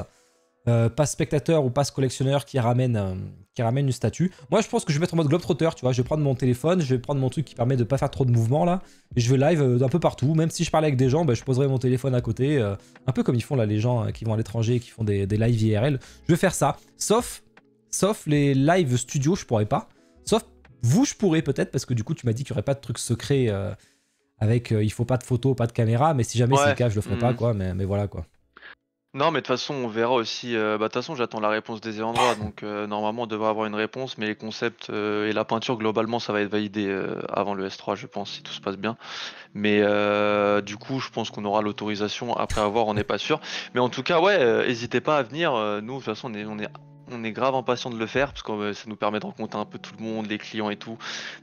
Pass spectateur ou pass collectionneur qui ramène une statue. Moi je pense que je vais mettre en mode globetrotter, tu vois, je vais prendre mon téléphone, je vais prendre mon truc qui permet de pas faire trop de mouvements là, et je vais live d'un peu partout, même si je parle avec des gens, bah, je poserai mon téléphone à côté, un peu comme ils font là les gens qui vont à l'étranger, qui font des lives IRL, je vais faire ça, sauf les live studio, je pourrais pas, sauf vous je pourrais peut-être, parce que du coup tu m'as dit qu'il n'y aurait pas de truc secret avec il faut pas de photo, pas de caméra, mais si jamais c'est Ouais. le cas, je le ferai pas, quoi, mais voilà, quoi. Non, mais de toute façon, on verra aussi. Bah, de toute façon, j'attends la réponse des endroits. Donc, normalement, on devrait avoir une réponse. Mais les concepts et la peinture, globalement, ça va être validé avant le S3, je pense, si tout se passe bien. Mais du coup, je pense qu'on aura l'autorisation. Après avoir, on n'est pas sûr. Mais en tout cas, ouais, n'hésitez pas à venir. Nous, de toute façon, on est grave impatient de le faire parce que ça nous permet de rencontrer un peu tout le monde, les clients et tout.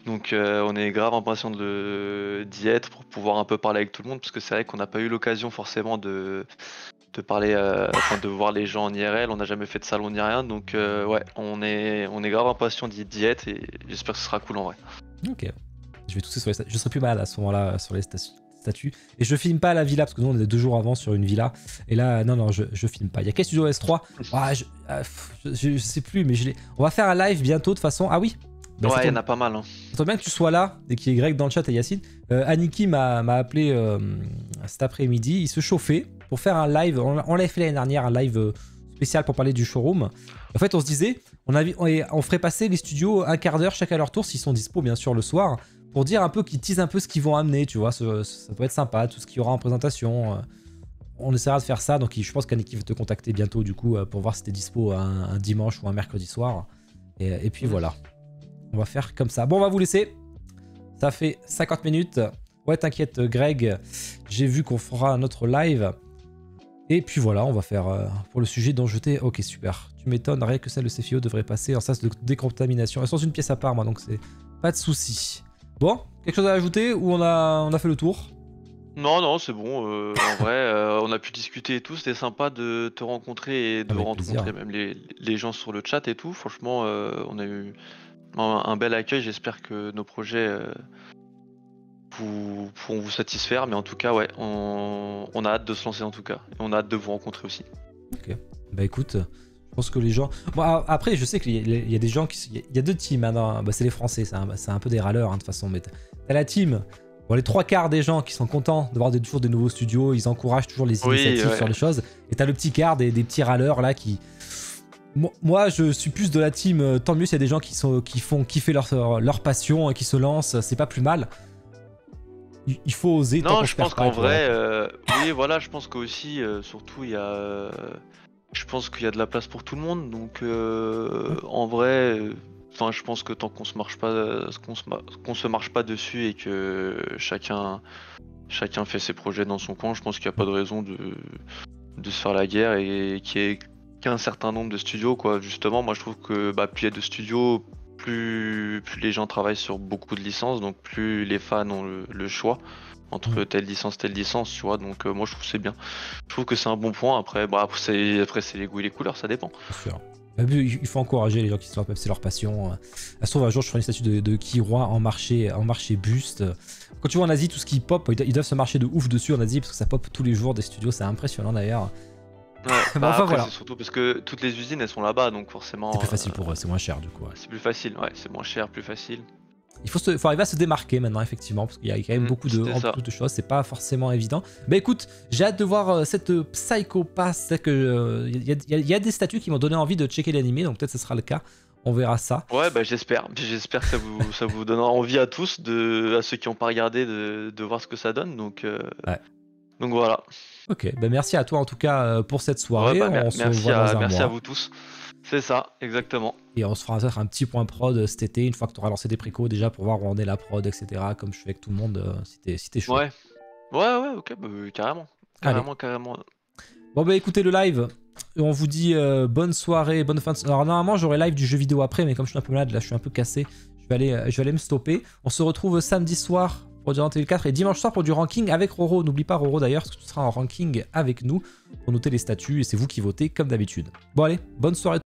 Donc, on est grave impatient d'y être pour pouvoir un peu parler avec tout le monde. Parce que c'est vrai qu'on n'a pas eu l'occasion forcément de parler, enfin de voir les gens en IRL. On n'a jamais fait de salon ni rien. Donc, ouais, on est grave impatient d'y être et j'espère que ce sera cool en vrai. Ok. Je vais tousser sur les statues. Je serai plus mal à ce moment-là sur les statues. Et je filme pas à la villa parce que nous on est 2 jours avant sur une villa. Et là, non, je filme pas. Il y a quel studio S3 je sais plus, mais on va faire un live bientôt de toute façon. Ah oui. Ouais, il y en a pas mal. Hein. Ça tombe bien que tu sois là et qu'il y ait Greg dans le chat et Yacine. Aniki m'a appelé cet après-midi. Il se chauffait pour faire un live. On l'avait fait l'année dernière, un live spécial pour parler du showroom. En fait, on se disait, on ferait passer les studios un quart d'heure chacun à leur tour, s'ils sont dispo bien sûr le soir, pour dire un peu, qu'ils teasent un peu ce qu'ils vont amener, tu vois. Ça peut être sympa, tout ce qu'il y aura en présentation. On essaiera de faire ça. Donc je pense qu'Aniki va te contacter bientôt du coup pour voir si t'es dispo un dimanche ou un mercredi soir. Et puis voilà. On va faire comme ça. Bon, on va vous laisser. Ça fait 50 minutes. Ouais, t'inquiète, Greg. J'ai vu qu'on fera un autre live. Et puis voilà, on va faire pour le sujet dont je t'ai... Ok, super. Tu m'étonnes, rien que ça, le CFIO devrait passer en sas de décontamination. Sans une pièce à part, moi, donc c'est pas de souci. Bon, quelque chose à ajouter ou on a fait le tour? Non, c'est bon. En vrai, on a pu discuter et tout. C'était sympa de te rencontrer et de Avec rencontrer plaisir. même les gens sur le chat et tout. Franchement, on a eu un bel accueil. J'espère que nos projets pourront vous satisfaire. Mais en tout cas, ouais, on a hâte de se lancer en tout cas. Et on a hâte de vous rencontrer aussi. Ok. Bah écoute, je pense que les gens... Bon, après, je sais qu'il y a des gens qui... Il y a 2 teams. Hein, bah, c'est les Français, c'est un peu des râleurs hein, de toute façon. Mais t'as la team... Bon, les 3/4 des gens qui sont contents de voir toujours des nouveaux studios, ils encouragent toujours les initiatives sur les choses. Et t'as le petit quart des petits râleurs là qui... Moi, je suis plus de la team, tant mieux s'il y a des gens qui font kiffer leur passion et qui se lancent, c'est pas plus mal. Il faut oser. Non, je pense qu'en vrai, oui, voilà, je pense qu'aussi, surtout, je pense qu'il y a de la place pour tout le monde. Donc, en vrai, enfin, je pense que tant qu'on se marche pas dessus et que chacun fait ses projets dans son coin, je pense qu'il n'y a pas de raison de se faire la guerre et qu'il y ait qu'un certain nombre de studios, quoi. Justement, moi, je trouve que plus il y a de studios, plus les gens travaillent sur beaucoup de licences, donc plus les fans ont le choix entre telle licence, tu vois. Donc moi je trouve que c'est bien. Je trouve que c'est un bon point. Après, après c'est les goûts et les couleurs, ça dépend. Bien sûr. Il faut encourager les gens qui se c'est leur passion. Ça se trouve un jour je ferai une statue de Kiroy en marché buste. Quand tu vois en Asie tout ce qui pop, ils doivent se marcher de ouf dessus en Asie parce que ça pop tous les jours des studios, c'est impressionnant d'ailleurs. Ouais, Enfin après, voilà. c'est surtout parce que toutes les usines elles sont là-bas, donc forcément. C'est plus facile pour eux, c'est moins cher du coup. Ouais. C'est plus facile, ouais, c'est moins cher, plus facile. Il faut arriver à se démarquer maintenant, effectivement, parce qu'il y a quand même beaucoup de choses, c'est pas forcément évident. Bah écoute, j'ai hâte de voir cette Psycho Pass. Il y a des statues qui m'ont donné envie de checker l'animé, donc peut-être ce sera le cas. On verra ça. Ouais, bah j'espère. J'espère que ça vous donnera envie à tous, à ceux qui n'ont pas regardé, de voir ce que ça donne. Donc, ouais. Donc voilà. Ok, bah merci à toi en tout cas pour cette soirée. Ouais, on se revoit dans un mois. Merci à vous tous. C'est ça, exactement. Et on se fera peut-être un petit point prod cet été, une fois que tu auras lancé des précos déjà pour voir où en est la prod, etc. Comme je fais avec tout le monde, si t'es chaud. Ouais, ok, carrément. Carrément. Bon bah écoutez le live, on vous dit bonne soirée, bonne fin de soirée. Alors normalement j'aurai live du jeu vidéo après, mais comme je suis un peu malade, là je suis un peu cassé, je vais aller me stopper. On se retrouve samedi soir pour du Resident Evil 4 et dimanche soir pour du ranking avec Roro. N'oublie pas Roro d'ailleurs, parce que tu seras en ranking avec nous pour noter les statuts et c'est vous qui votez comme d'habitude. Bon allez, bonne soirée.